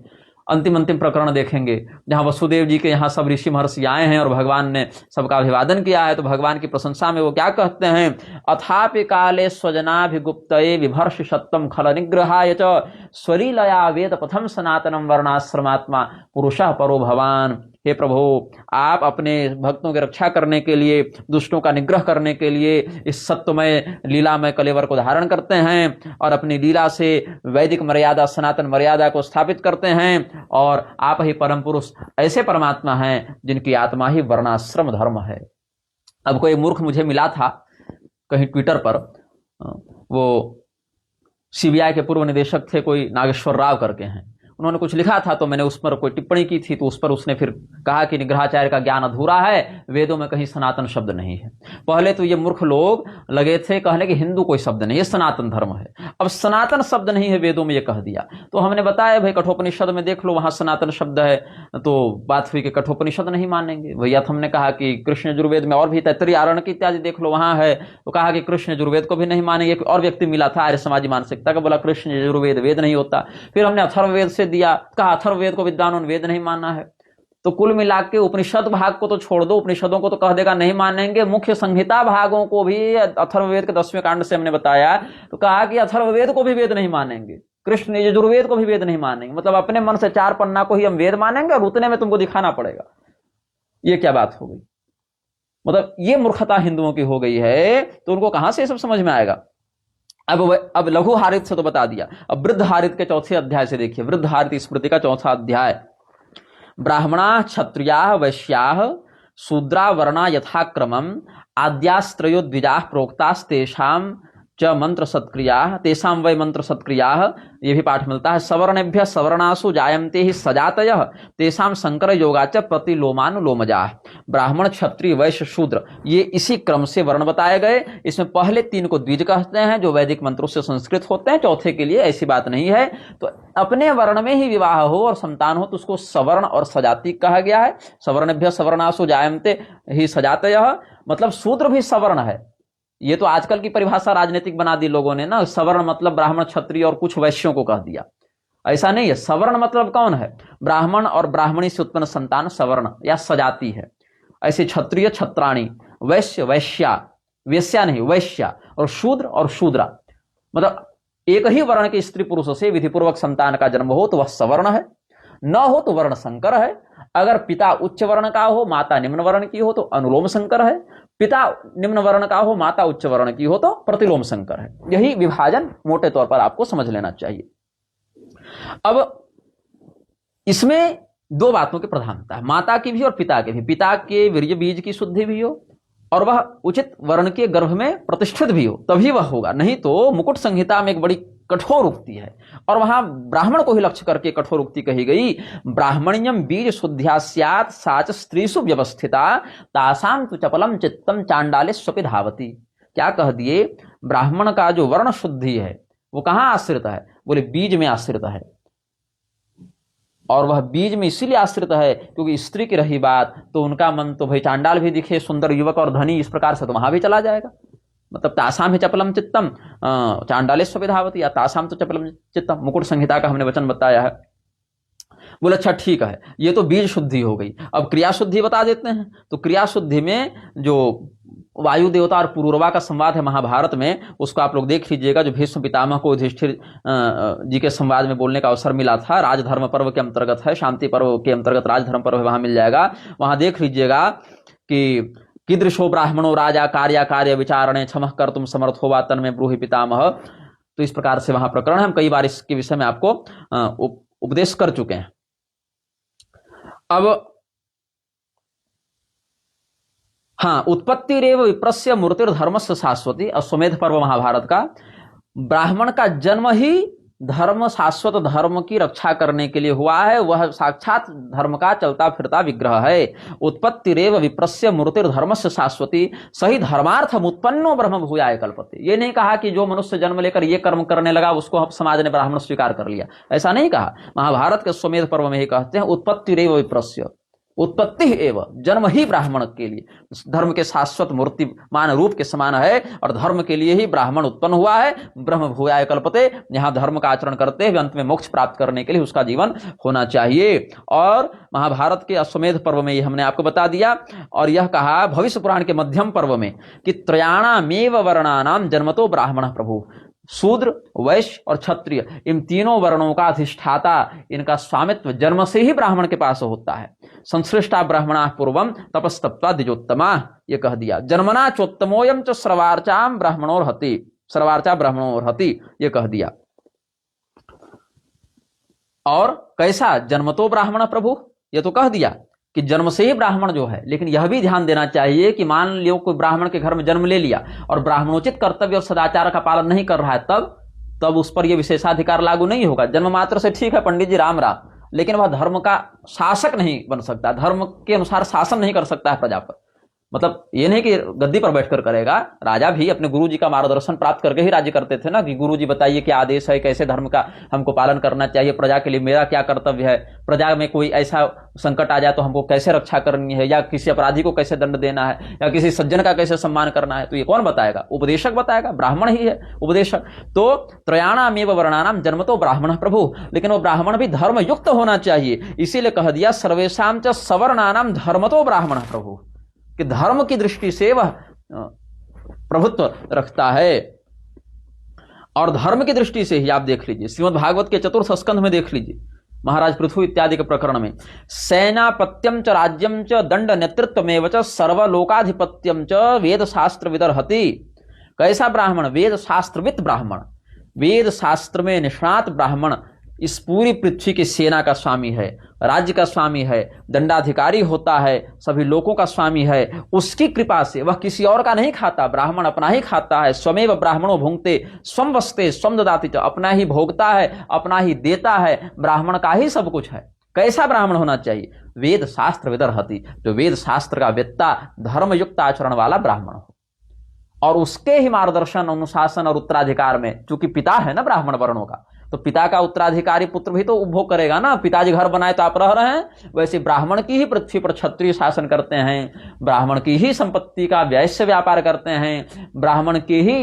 अंतिम प्रकरण देखेंगे, जहां वसुदेव जी के यहाँ सब ऋषि महर्षि आए हैं और भगवान ने सबका अभिवादन किया है। तो भगवान की प्रशंसा में वो क्या कहते हैं, अथापि काले स्वजनाभिगुप्तये विभर्ष सत्तम खल निग्रहाय च स्वलीलया वेद पथम सनातनम वर्णाश्रमात्मा पुरुषः परो भवान। हे प्रभु, आप अपने भक्तों की रक्षा करने के लिए, दुष्टों का निग्रह करने के लिए इस सत्यमय लीलामय कलेवर को धारण करते हैं और अपनी लीला से वैदिक मर्यादा, सनातन मर्यादा को स्थापित करते हैं। और आप ही परम पुरुष ऐसे परमात्मा हैं जिनकी आत्मा ही वर्णाश्रम धर्म है। अब कोई मूर्ख मुझे मिला था कहीं ट्विटर पर, वो सीबीआई के पूर्व निदेशक थे, कोई नागेश्वर राव करके हैं। उन्होंने कुछ लिखा था तो मैंने उस पर कोई टिप्पणी की थी, तो उस पर उसने फिर कहा कि निग्रहाचार्य का ज्ञान अधूरा है, वेदों में कहीं सनातन शब्द नहीं है। पहले तो ये मूर्ख लोग लगे थे कहने कि हिंदू कोई शब्द नहीं, ये सनातन धर्म है। अब सनातन शब्द नहीं है वेदों में, ये कह दिया। तो हमने बताया भाई कठोपनिषद में देख लो, वहां सनातन शब्द है। तो बात हुई कि कठोपनिषद नहीं मानेंगे भैया। तो हमने कहा कि कृष्ण यजुर्वेद में और भी तैत्तरीय आरण्यक इत्यादि देख लो, वहां है। तो कहा कि कृष्ण यजुर्वेद को भी नहीं मानेंगे। और व्यक्ति मिला था आर्य समाजी मानसिकता का, बोला कृष्ण यजुर्वेद वेद नहीं होता। फिर हमने अथर्ववेद से दिया, कहा अथर्ववेद को विद्वान वेद नहीं मानना है। तो कुल मिला के उपनिषद भाग को तो छोड़ दो, उपनिषदों को तो कह देगा नहीं मानेंगे, मुख्य संहिता भागों को भी अथर्ववेद के 10वें कांड से हमने बताया। तो कहा कि अथर्ववेद को भी वेद नहीं मानेंगे, कृष्ण यजुर्वेद को भी वेद नहीं मानेंगे। मतलब अपने मन से 4 पन्ना को ही हम वेद मानेंगे और उतने में तुमको दिखाना पड़ेगा। ये क्या बात हो गई? मतलब ये मूर्खता हिंदुओं की हो गई है, तो उनको कहां से सब समझ में आएगा। अब लघु हारित से तो बता दिया, अब वृद्ध हारित के 4थे अध्याय से देखिए। वृद्ध हारित स्मृति का 4था अध्याय। ब्राह्मणा क्षत्रिया वैश्या शूद्रा वर्णा यथाक्रमम आद्यास्त्रयो द्विजा प्रोक्तास्तेषां च मंत्र सत्क्रिया तेषां वै मंत्र सत्क्रिया। ये भी पाठ मिलता है। सवर्णेभ्य सवर्णासु जायन्ते ही सजातयः तेषां संकर योगाच प्रतिलोमानुलोमजा। ब्राह्मण, क्षत्रिय, वैश्य, शूद्र, ये इसी क्रम से वर्ण बताए गए। इसमें पहले 3 को द्विज कहते हैं, जो वैदिक मंत्रों से संस्कृत होते हैं। चौथे के लिए ऐसी बात नहीं है। तो अपने वर्ण में ही विवाह हो और संतान हो तो उसको सवर्ण और सजाति कहा गया है। सवर्णेभ्य सवर्णासु जायन्ते ही सजातयः, मतलब शूद्र भी सवर्ण है। ये तो आजकल की परिभाषा राजनीतिक बना दी लोगों ने ना। सवर्ण मतलब ब्राह्मण, क्षत्रिय और कुछ वैश्यों को कह दिया। ऐसा नहीं है। सवर्ण मतलब कौन है? ब्राह्मण और ब्राह्मणी से उत्पन्न संतान सवर्ण या सजाति है। ऐसे क्षत्रिय क्षत्राणी, वैश्य वैश्या, वेश्या नहीं वैश्या, और शूद्र और शूद्रा, मतलब एक ही वर्ण के स्त्री पुरुषों से विधिपूर्वक संतान का जन्म हो तो वह सवर्ण है, न हो तो वर्ण संकर है। अगर पिता उच्च वर्ण का हो, माता निम्न वर्ण की हो तो अनुलोम संकर है। पिता निम्न वर्ण का हो, माता उच्च वर्ण की हो तो प्रतिलोम संकर है। यही विभाजन मोटे तौर पर आपको समझ लेना चाहिए। अब इसमें 2 बातों की प्रधानता है, माता की भी और पिता की भी। पिता के वीर्य बीज की शुद्धि भी हो और वह उचित वर्ण के गर्भ में प्रतिष्ठित भी हो, तभी वह होगा। नहीं तो मुकुट संहिता में एक बड़ी कठोर उक्ति है और वहां ब्राह्मण को ही लक्ष्य करके कठोर उक्ति कही गई। ब्राह्मण्यम बीज शुद्ध्या स्यात् साच स्त्रीषु व्यवस्थिता तासां तु चपलम चित्तम चांडाले स्वपि धावती। क्या कह दिए? ब्राह्मण का जो वर्ण शुद्धि है वो कहां आश्रित है? बोले बीज में आश्रित है। और वह बीज में इसीलिए आश्रित है क्योंकि स्त्री की रही बात तो उनका मन तो भाई चांडाल भी दिखे, सुंदर युवक और धनी, इस प्रकार से तो वहां भी चला जाएगा। मतलब तासाम ही चपलम चित्तम चांडालेश्व विधावती, या तासाम तो चपलम चित्तम, मुकुट संहिता का हमने वचन बताया है। बोले अच्छा ठीक है, ये तो बीज शुद्धि हो गई। अब क्रिया शुद्धि बता देते हैं। तो क्रिया शुद्धि में जो वायु देवता और पुरूरवा का संवाद है महाभारत में, उसको आप लोग देख लीजिएगा। जो भीष्म पितामह को युधिष्ठिर जी के संवाद में बोलने का अवसर मिला था, राजधर्म पर्व के अंतर्गत है, शांति पर्व के अंतर्गत राजधर्म पर्व है, वहां मिल जाएगा। वहां देख लीजिएगा कि कीदृशो ब्राह्मणो राजा कार्य कार्य विचारणे क्षमः कर्तुम समर्थो वा तन्मे ब्रूहि पितामह। तो इस प्रकार से वहां प्रकरण है, हम कई बार इसके विषय में आपको उपदेश कर चुके हैं। अब हाँ, उत्पत्ति रेव विप्रस्य मूर्तिर्धर्मस्य शाश्वती, अश्वमेध पर्व महाभारत का, ब्राह्मण का जन्म ही धर्म, शाश्वत धर्म की रक्षा करने के लिए हुआ है, वह साक्षात धर्म का चलता फिरता विग्रह है। उत्पत्ति रेव विप्रस्य मूर्तिर्धर्मस्य शाश्वती, सही धर्मार्थम उत्पन्नो ब्रह्म भूयाय कल्पते। ये नहीं कहा कि जो मनुष्य जन्म लेकर ये कर्म करने लगा उसको समाज ने ब्राह्मण स्वीकार कर लिया, ऐसा नहीं कहा। महाभारत के अश्वमेध पर्व में ही कहते हैं उत्पत्ति रेव विप्रस्य, उत्पत्ति एवं जन्म ही ब्राह्मण के लिए धर्म के शाश्वत मूर्तिमान रूप के समान है, और धर्म के लिए ही ब्राह्मण उत्पन्न हुआ है। ब्रह्म भूयाय कल्पते, यहां धर्म का आचरण करते हुए अंत में मोक्ष प्राप्त करने के लिए उसका जीवन होना चाहिए। और महाभारत के अश्वमेध पर्व में ये हमने आपको बता दिया। और यह कहा भविष्य पुराण के मध्यम पर्व में कि त्रयाणामेव वर्णानाम जन्मतो ब्राह्मण प्रभु, शूद्र, वैश्य और क्षत्रिय, इन तीनों वर्णों का अधिष्ठाता, इनका स्वामित्व जन्म से ही ब्राह्मण के पास होता है। संश्लिष्टा ब्राह्मणा पूर्वम तपस्तप्त्वा द्विजोत्तमा, ये कह दिया। जन्मना चोत्तमोयम च सर्वार्चाम ब्राह्मणोर्हति, सर्वार्चा ब्राह्मणोर्हति, ये कह दिया। और कैसा जन्मतो ब्राह्मण प्रभु, ये तो कह दिया कि जन्म से ही ब्राह्मण जो है। लेकिन यह भी ध्यान देना चाहिए कि मान लो कोई ब्राह्मण के घर में जन्म ले लिया और ब्राह्मणोचित कर्तव्य और सदाचार का पालन नहीं कर रहा है, तब उस पर यह विशेषाधिकार लागू नहीं होगा। जन्म मात्र से ठीक है पंडित जी राम राम, लेकिन वह धर्म का शासक नहीं बन सकता, धर्म के अनुसार शासन नहीं कर सकता है प्रजा पर। मतलब ये नहीं कि गद्दी पर बैठकर करेगा। राजा भी अपने गुरु जी का मार्गदर्शन प्राप्त करके ही राज्य करते थे ना, कि गुरु जी बताइए क्या आदेश है, कैसे धर्म का हमको पालन करना चाहिए, प्रजा के लिए मेरा क्या कर्तव्य है, प्रजा में कोई ऐसा संकट आ जाए तो हमको कैसे रक्षा करनी है, या किसी अपराधी को कैसे दंड देना है, या किसी सज्जन का कैसे सम्मान करना है। तो ये कौन बताएगा? उपदेशक बताएगा, ब्राह्मण ही है उपदेशक। तो त्रयाणामेव वर्णानाम जन्मतो ब्राह्मण प्रभु, लेकिन वो ब्राह्मण भी धर्म युक्त होना चाहिए। इसीलिए कह दिया सर्वेषां च सवर्णानाम धर्मतो ब्राह्मण प्रभु, कि धर्म की दृष्टि से वह प्रभुत्व रखता है। और धर्म की दृष्टि से ही आप देख लीजिए, श्रीमद् भागवत के चतुर्थ स्कंध में देख लीजिए, महाराज पृथु इत्यादि के प्रकरण में, सेनापत्यम च राज्यम च दंड नेतृत्वमेव च सर्वलोकाधिपत्यम च वेद शास्त्र विदर्हति। कैसा ब्राह्मण? वेद शास्त्रविद ब्राह्मण, वेद शास्त्र में निष्णात ब्राह्मण इस पूरी पृथ्वी की सेना का स्वामी है, राज्य का स्वामी है, दंडाधिकारी होता है, सभी लोगों का स्वामी है। उसकी कृपा से वह किसी और का नहीं खाता, ब्राह्मण अपना ही खाता है। स्वमेव ब्राह्मणो भुंक्ते स्वम वस्ते स्वम ददाति च, अपना ही भोगता है, अपना ही देता है, ब्राह्मण का ही सब कुछ है। कैसा ब्राह्मण होना चाहिए? वेद शास्त्र विदर्हति, जो वेद शास्त्र का वेत्ता, धर्मयुक्त आचरण वाला ब्राह्मण हो, और उसके ही मार्गदर्शन, अनुशासन और उत्तराधिकार में, चूंकि पिता है ना ब्राह्मण वर्णों का, तो पिता का उत्तराधिकारी पुत्र भी तो उपभोग करेगा ना। पिताजी घर बनाए तो आप रह रहे हैं, वैसे ब्राह्मण की ही पृथ्वी पर क्षत्रिय शासन करते हैं, ब्राह्मण की ही संपत्ति का वैश्य व्यापार करते हैं, ब्राह्मण के ही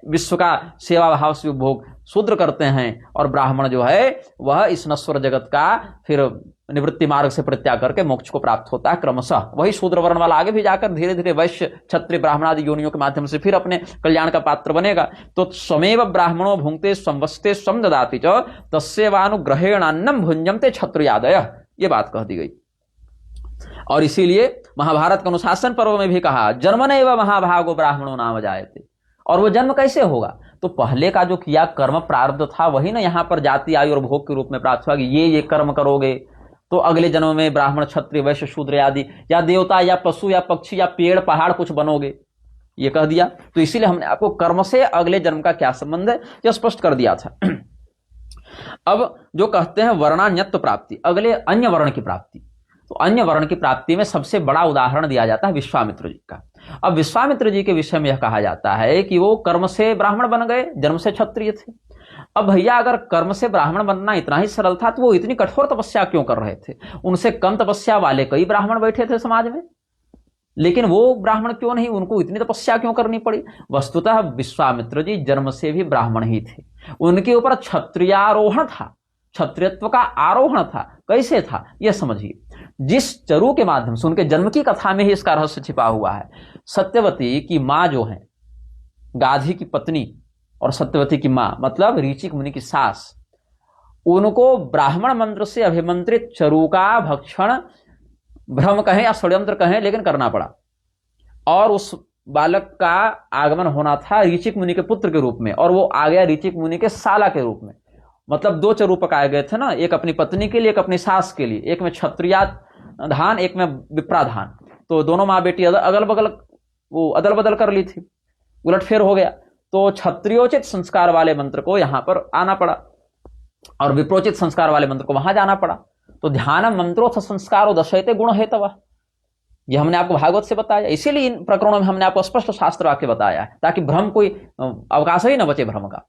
विश्व का सेवा भाव से उपभोग शूद्र करते हैं। और ब्राह्मण जो है वह इस नश्वर जगत का फिर निवृत्ति मार्ग से परित्याग करके मोक्ष को प्राप्त होता है क्रमशः। वही शूद्र वर्ण वाला आगे भी जाकर धीरे धीरे वैश्य, क्षत्रिय, ब्राह्मण आदि योनियों के माध्यम से फिर अपने कल्याण का पात्र बनेगा। तो स्वमेव ब्राह्मणो भुंक्ते संवस्ते स्वम ददाति च तस्यैवानुग्रहेणान्नं भुंजन्ते क्षत्रियादय, ये बात कह दी गई। और इसीलिए महाभारत के अनुशासन पर्व में भी कहा जन्मनैव महाभागो ब्राह्मणो नाम जायते। और वो जन्म कैसे होगा? तो पहले का जो किया कर्म प्रारब्ध था वही ना यहाँ पर जाति, आयु और भोग के रूप में प्राप्त हुआ कि ये कर्म करोगे तो अगले जन्म में ब्राह्मण, क्षत्रिय, वैश्य, शूद्र आदि, या देवता या पशु या पक्षी या पेड़ पहाड़ कुछ बनोगे, ये कह दिया। तो इसीलिए हमने आपको कर्म से अगले जन्म का क्या संबंध है यह स्पष्ट कर दिया था। अब जो कहते हैं वर्णान्यत्व प्राप्ति, अगले अन्य वर्ण की प्राप्ति, तो अन्य वर्ण की प्राप्ति में सबसे बड़ा उदाहरण दिया जाता है विश्वामित्र जी का। अब विश्वामित्र जी के विषय में यह कहा जाता है कि वो कर्म से ब्राह्मण बन गए, जन्म से क्षत्रिय थे। अब भैया अगर कर्म से ब्राह्मण बनना इतना ही सरल था तो वो इतनी कठोर तपस्या क्यों कर रहे थे? उनसे कम तपस्या वाले कई ब्राह्मण बैठे थे समाज में, लेकिन वो ब्राह्मण क्यों नहीं, उनको इतनी तपस्या क्यों करनी पड़ी? वस्तुतः विश्वामित्र जी जन्म से भी ब्राह्मण ही थे, उनके ऊपर क्षत्रियारोहण था, क्षत्रियत्व का आरोहण था। कैसे था यह समझिए। जिस चरु के माध्यम से, उनके जन्म की कथा में ही इसका रहस्य छिपा हुआ है। सत्यवती की मां जो है, गाधी की पत्नी और सत्यवती की मां मतलब ऋचिक मुनि की सास, उनको ब्राह्मण मंत्र से अभिमंत्रित चरु का भक्षण, भ्रम कहें या षड्यंत्र कहें, लेकिन करना पड़ा। और उस बालक का आगमन होना था ऋचिक मुनि के पुत्र के रूप में, और वो आ गया ऋचिक मुनि के साला के रूप में। मतलब दो चरूपक आए गए थे ना, एक अपनी पत्नी के लिए, एक अपनी सास के लिए, एक में क्षत्रिया धान, एक में विप्राधान। तो दोनों माँ बेटी अगल बगल वो अदल बदल कर ली थी, उलटफेर हो गया। तो क्षत्रियोचित संस्कार वाले मंत्र को यहां पर आना पड़ा और विप्रोचित संस्कार वाले मंत्र को वहां जाना पड़ा। तो ध्यान मंत्रोथ संस्कारो दशयते गुण हेतव, यह हमने आपको भागवत से बताया। इसीलिए इन प्रकरणों में हमने आपको स्पष्ट शास्त्र वाक्य बताया है, ताकि भ्रम कोई अवकाश ही न बचे भ्रम का।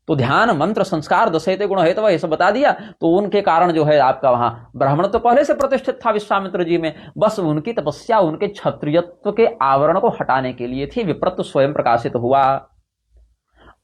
तो ध्यान मंत्र संस्कार दशयते गुण हेतव ये सब बता दिया। तो उनके कारण जो है आपका वहां ब्राह्मण तो पहले से प्रतिष्ठित था विश्वामित्र जी में, बस उनकी तपस्या उनके क्षत्रियत्व के आवरण को हटाने के लिए थी। विप्रत्व स्वयं प्रकाशित हुआ।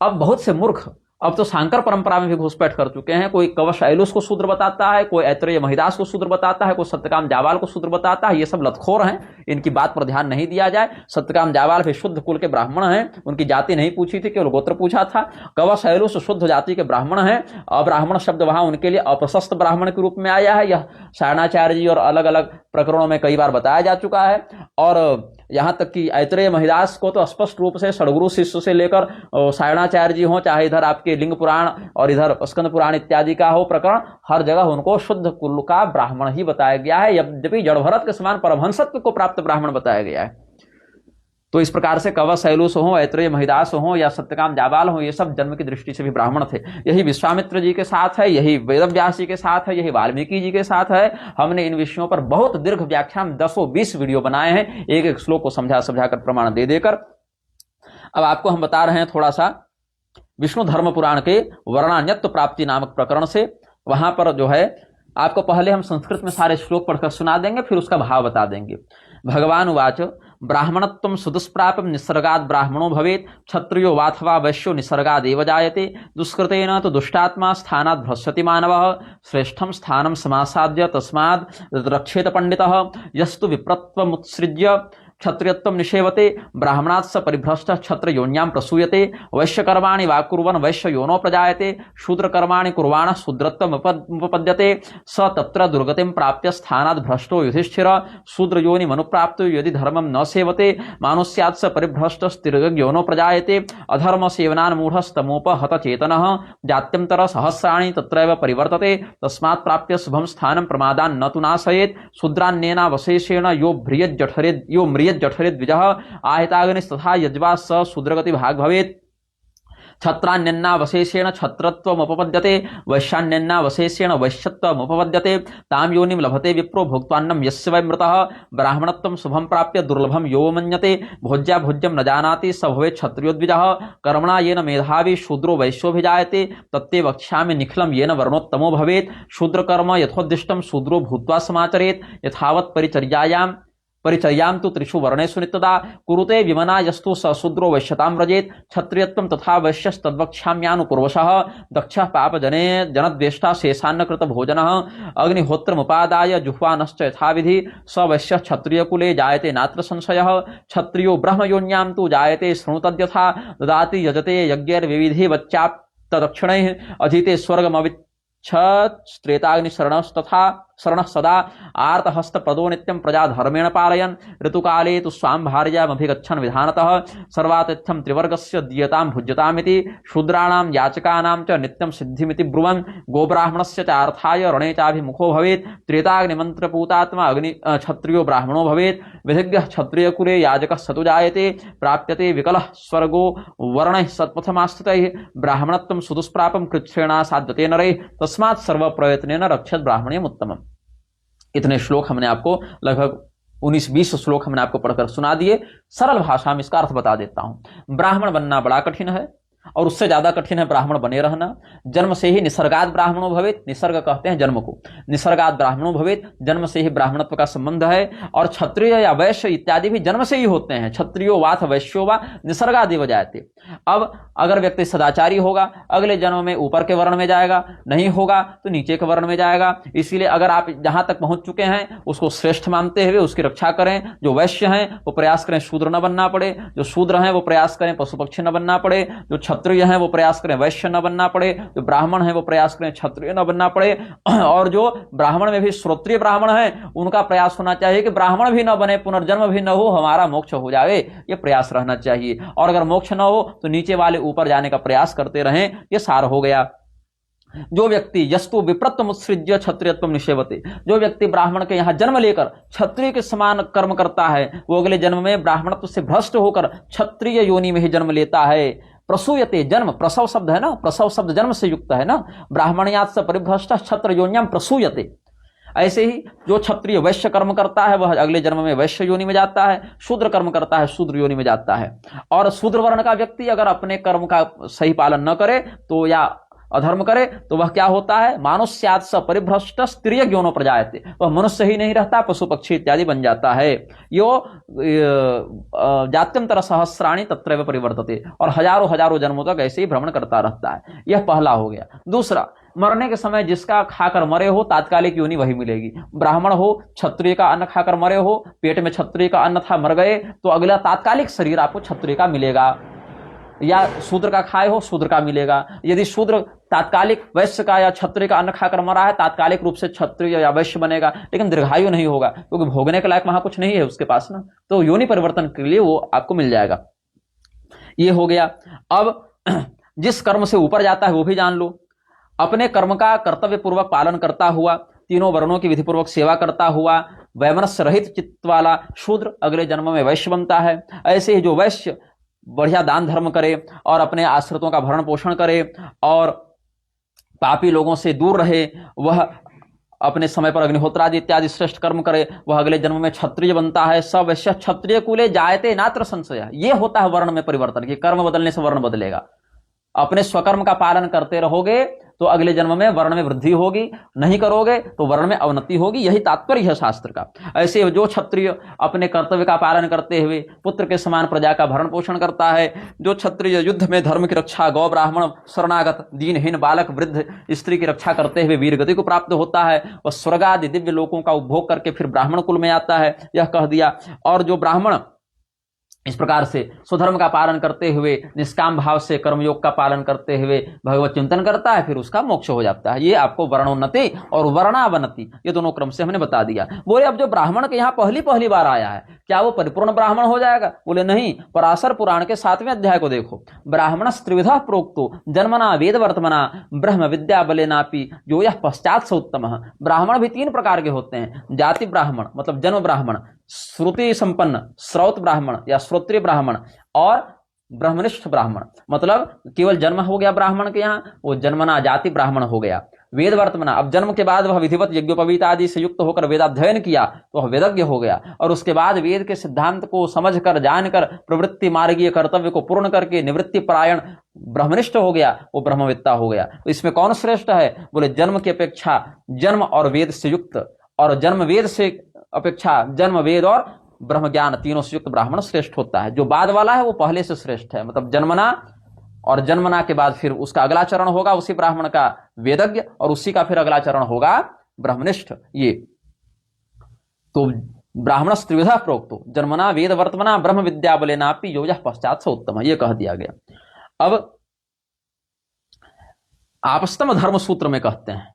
अब बहुत से मूर्ख अब तो शांकर परंपरा में भी घुसपैठ कर चुके हैं। कोई कवश ऐलुस को शूद्र बताता है, कोई ऐत्रेय महिदास को शूद्र बताता है, कोई सत्यकाम जावाल को शूद्र बताता है। ये सब लतखोर हैं, इनकी बात पर ध्यान नहीं दिया जाए। सत्यकाम जावाल भी शुद्ध कुल के ब्राह्मण हैं, उनकी जाति नहीं पूछी थी, केवल गोत्र पूछा था। कवश ऐलुस शुद्ध जाति के ब्राह्मण हैं। अब्राह्मण शब्द वहां उनके लिए अप्रशस्त ब्राह्मण के रूप में आया है। यह सायणाचार्य जी और अलग अलग प्रकरणों में कई बार बताया जा चुका है। और यहां तक कि ऐत्रेय महिदास को तो स्पष्ट रूप से षडगुरु शिष्य से लेकर सायणाचार्य जी हो, चाहे इधर आपके लिंग पुराण और इधर स्कंद पुराण इत्यादि का हो प्रकरण, हर जगह उनको शुद्ध कुल का ब्राह्मण ही बताया गया है, यद्यपि जड़भरत के समान परमहंसत्व को प्राप्त ब्राह्मण बताया गया है। तो इस प्रकार से कवश शैलुस हो, ऐत्रेय महिदास हो या सत्यकाम जाबाल हो, ये सब जन्म की दृष्टि से भी ब्राह्मण थे। यही विश्वामित्र जी के साथ है, यही वेदव्यास जी के साथ है, यही वाल्मीकि जी के साथ है। हमने इन विषयों पर बहुत दीर्घ व्याख्यान 10-20 वीडियो बनाए हैं, एक एक श्लोक को समझा समझाकर प्रमाण दे देकर। अब आपको हम बता रहे हैं थोड़ा सा विष्णु धर्म पुराण के वर्णान्यत्व प्राप्ति नामक प्रकरण से। वहां पर जो है आपको पहले हम संस्कृत में सारे श्लोक पढ़कर सुना देंगे, फिर उसका भाव बता देंगे। भगवान उवाच ब्राह्मणत्वं सुदुष्प्रापं निसर्गात् ब्राह्मणो भवेत् क्षत्रियो वाथवा वैश्यो निसर्गादेव जायते दुष्कृतेन तो दुष्टात्मा स्थानात् भ्रश्यति मानवः श्रेष्ठं स्थानं समासाद्य तस्माद् रक्षेत पंडितः यस्तु विप्रत्वमुत्सृज्य क्षत्रियत्वं निषेवते ब्राह्मणात् स परिभ्रष्ट क्षत्रयोन्यां प्रसूयते वैश्यकर्माणि वा कुर्वन् वैश्ययोनो प्रजायते शूद्रकर्माणि कुर्वाणः शूद्रत्वमुपपद्यते स तत्र दुर्गतिं प्राप्य स्थानात् भ्रष्टो युधिष्ठिर शूद्रयोनिमनुप्राप्तो यदि धर्मं न सेवते मानुष्यात् स परिभ्रष्टस्तिर्गयोनो प्रजायते अधर्म सेवनान् मूढस्तमोपहतचेतनः जात्यन्तर सहस्राणि तत्रैव परिवर्तते तस्मात् प्राप्य शुभं स्थानं प्रमादान् न तु नाशयेत् शूद्रान्येनावशेषेण यो म्रियत् जठरेद द्विजः आहिताग्निस्तथा यज्वा स शूद्रगति भाग भवेत् क्षत्रान्यन्नावशेषेण क्षत्रत्वमुपपद्यते वैश्यान्यन्नावशेषेण वैश्यत्वमुपपद्यते तां योनिं लभते विप्रो भोक्त्वान्नं यस्य वै मृतः ब्राह्मणत्वं शुभं प्राप्य दुर्लभं यो मन्यते भोज्या भोज्यं न जानाति स भवेत् क्षत्रियो द्विजः कर्मणा येन मेधावी शूद्रो वैश्योऽभिजायते तत्ते वक्ष्यामि निखिलं येन वर्णोत्तमो भवेत् शूद्रकर्म यथोद्दिष्टं शूद्रो भूत्वा समाचरेत् यथावत् परिचर्यां तु त्रिषु वर्णेषु नित्यदा कुरुते विमना यस्तु स शूद्रो वैश्यतां व्रजेत् क्षत्रियत्वं तथा वैश्यस्तद्वक्ष्याम्यानुपूर्वशः दक्षः पापजने जनद्वेष्टा शेषान्नकृत भोजनः अग्निहोत्रमुपादाय जुह्वानश्च यथाविधि स वैश्यः क्षत्रियकुले जायते नात्र संशयः क्षत्रियो ब्रह्मयोन्यां तु जायते शृणुतद्यथा ददाति यजते यज्ञैर्विविधि वच्चाप्तदक्षिणैः अधीते स्वर्गमवित् त्रेताग्निशरणस्तथा शरणः सदा आर्तहस्तप्रदो नित्यं प्रजा धर्मेण पालयन् ऋतुकाले तु स्वां भार्यामभिगच्छन् विधानतः सर्वातिथ्यं त्रिवर्गस्य दीयतां भुज्यतामिति शूद्राणां याचकानां च नित्यं सिद्धिमिति ब्रुवन् गोब्राह्मणस्य च अर्थाय रणे चाभिमुखो भवेत् त्रेताग्निमन्त्रपूतात्मा क्षत्रियो ब्राह्मणो भवेत् विधिज्ञः क्षत्रियकुले याजकः स तु जायते प्राप्यते विकलः स्वर्गो वर्णैः सत्पथमास्थितैः ब्राह्मणत्वं सुदुष्प्रापं कृच्छ्रेणा साध्यते नरैः तस्मात् सर्वप्रयत्नेन रक्षेत् ब्राह्मण्यम् उत्तमम्। इतने श्लोक हमने आपको लगभग 19-20 श्लोक हमने आपको पढ़कर सुना दिए। सरल भाषा में इसका अर्थ बता देता हूं। ब्राह्मण बनना बड़ा कठिन है और उससे ज्यादा कठिन है ब्राह्मण बने रहना। जन्म से ही निसर्गाद ब्राह्मणो भवेत्, निसर्ग कहते हैं जन्म को, निसर्गाद ब्राह्मणो भवेत्, जन्म से ही ब्राह्मणत्व का संबंध है। और क्षत्रिय या वैश्य इत्यादि भी जन्म से ही होते हैं। क्षत्रियो वाथ वैश्यो वा निसर्गादेव जायते। अब अगर व्यक्ति सदाचारी होगा अगले जन्म में ऊपर के वर्ण में जाएगा, नहीं होगा तो नीचे के वर्ण में जाएगा। इसीलिए अगर आप जहां तक पहुंच चुके हैं उसको श्रेष्ठ मानते हुए उसकी रक्षा करें। जो वैश्य हैं वो प्रयास करें शूद्र न बनना पड़े, जो शूद्र हैं वो प्रयास करें पशु पक्षी न बनना पड़े, जो क्षत्रिय हैं वो प्रयास करें वैश्य न बनना पड़े, जो ब्राह्मण हैं वो प्रयास करें क्षत्रिय न बनना पड़े, और जो ब्राह्मण में भी श्रोत्रिय ब्राह्मण हैं उनका प्रयास होना चाहिए कि ब्राह्मण भी न बने, पुनर्जन्म भी न हो, हमारा मोक्ष हो जाए, ये प्रयास रहना चाहिए। और अगर मोक्ष न हो तो नीचे वाले ऊपर जाने का प्रयास करते रहें, ये सार हो गया। जो व्यक्ति यस्तु विप्रत्व उत्सृज्य क्षत्रियत्व निषेवते, जो व्यक्ति ब्राह्मण के यहाँ जन्म लेकर क्षत्रिय के समान कर्म करता है वो अगले जन्म में ब्राह्मणत्व से भ्रष्ट होकर क्षत्रिय योनि में ही जन्म लेता है। प्रसूयते, जन्म प्रसव शब्द है ना, प्रसव शब्द जन्म से युक्त है ना, ब्राह्मण्यात् स परिभ्रष्ट क्षत्र योन्याम प्रसूयते। ऐसे ही जो क्षत्रिय वैश्य कर्म करता है वह अगले जन्म में वैश्य योनि में जाता है, शूद्र कर्म करता है शूद्र योनि में जाता है। और शूद्र वर्ण का व्यक्ति अगर अपने कर्म का सही पालन न करे तो या अधर्म करे तो वह क्या होता है, मानुष्यात् स परिभ्रष्ट स्त्रिय योनो प्रजायते, वह मनुष्य ही नहीं रहता, पशु पक्षी इत्यादि बन जाता है। यो जात्यंतर सहस्राणि तत्रैव परिवर्तते, और हजारों हजारों जन्मों तक ऐसे ही भ्रमण करता रहता है। यह पहला हो गया। दूसरा, मरने के समय जिसका खाकर मरे हो तात्कालिक योनि वही मिलेगी। ब्राह्मण हो, क्षत्रिय का अन्न खाकर मरे हो, पेट में क्षत्रिय का अन्न था, मर गए, तो अगला तात्कालिक शरीर आपको क्षत्रिय का मिलेगा, या शूद्र का खाए हो शूद्र का मिलेगा। यदि शूद्र तात्कालिक वैश्य का या क्षत्रिय का अन्न खाकर मरा है तात्कालिक रूप से क्षत्रिय या वैश्य बनेगा, लेकिन दीर्घायु नहीं होगा क्योंकि भोगने के लायक वहां कुछ नहीं है उसके पास ना, तो योनि परिवर्तन के लिए वो आपको मिल जाएगा। ये हो गया। अब जिस कर्म से ऊपर जाता है वो भी जान लो। अपने कर्म का कर्तव्य पूर्वक पालन करता हुआ, तीनों वर्णों की विधिपूर्वक सेवा करता हुआ, वैमनस्य रहित चित्त वाला शूद्र अगले जन्म में वैश्य बनता है। ऐसे ही जो वैश्य बढ़िया दान धर्म करे और अपने आश्रितों का भरण पोषण करे और पापी लोगों से दूर रहे, वह अपने समय पर अग्निहोत्रादि इत्यादि श्रेष्ठ कर्म करे, वह अगले जन्म में क्षत्रिय बनता है। सब वैश्य क्षत्रिय कुले जायते नात्र संशय, ये होता है वर्ण में परिवर्तन, कि कर्म बदलने से वर्ण बदलेगा। अपने स्वकर्म का पालन करते रहोगे तो अगले जन्म में वर्ण में वृद्धि होगी, नहीं करोगे तो वर्ण में अवनति होगी, यही तात्पर्य है शास्त्र का। ऐसे जो क्षत्रिय अपने कर्तव्य का पालन करते हुए पुत्र के समान प्रजा का भरण पोषण करता है, जो क्षत्रिय युद्ध में धर्म की रक्षा, गौ ब्राह्मण शरणागत दीनहीन बालक वृद्ध स्त्री की रक्षा करते हुए वीर गति को प्राप्त होता है, वह स्वर्ग आदि दिव्य लोकों का उपभोग करके फिर ब्राह्मण कुल में आता है, यह कह दिया। और जो ब्राह्मण इस प्रकार से स्वधर्म का पालन करते हुए निष्काम भाव से कर्मयोग का पालन करते हुए भगवत चिंतन करता है, फिर उसका मोक्ष हो जाता है। ये आपको वर्णोन्नति और वर्णावनति ये दोनों क्रम से हमने बता दिया। बोले अब जो ब्राह्मण के यहाँ पहली बार आया है क्या वो परिपूर्ण ब्राह्मण हो जाएगा? बोले नहीं। पराशर पुराण के 7वें अध्याय को देखो, ब्राह्मण त्रिविधा प्रोक्तो जन्मना वेद वर्तमना ब्रह्म विद्या बलेनापि जो यह पश्चात से उत्तम। ब्राह्मण भी 3 प्रकार के होते हैं, जाति ब्राह्मण मतलब जन्म ब्राह्मण, श्रुति संपन्न श्रौत ब्राह्मण या श्रोत्रिय ब्राह्मण, और ब्रह्मनिष्ठ ब्राह्मण मतलब केवल जन्म हो गया ब्राह्मण के यहाँ, वो जन्मना जाति ब्राह्मण हो गया। वेद वर्तमना, अब जन्म के बाद वह विधिवत यज्ञोपवीत आदि से युक्त होकर वेदाध्ययन किया तो वह वेदज्ञ हो गया, और उसके बाद वेद के सिद्धांत को समझकर जानकर प्रवृत्ति मार्गीय कर्तव्य को पूर्ण करके निवृत्ति परायण ब्रह्मनिष्ठ हो गया, वो ब्रह्मवेत्ता हो गया। तो इसमें कौन श्रेष्ठ है? बोले जन्म की अपेक्षा जन्म और वेद से युक्त, और जन्म वेद से अपेक्षा जन्म वेद और ब्रह्म ज्ञान तीनों से युक्त ब्राह्मण श्रेष्ठ होता है। जो बाद वाला है वो पहले से श्रेष्ठ है, मतलब जन्मना, और जन्मना के बाद फिर उसका अगला चरण होगा उसी ब्राह्मण का वेदज्ञ, और उसी का फिर अगला चरण होगा ब्रह्मनिष्ठ। ये तो ब्राह्मण त्रिविधा प्रोक्तो जन्मना वेद वर्तमना ब्रह्म विद्या बलेनापि यो यः पश्चात् स उत्तम, ये कह दिया गया। अब आपस्तम धर्म सूत्र में कहते हैं,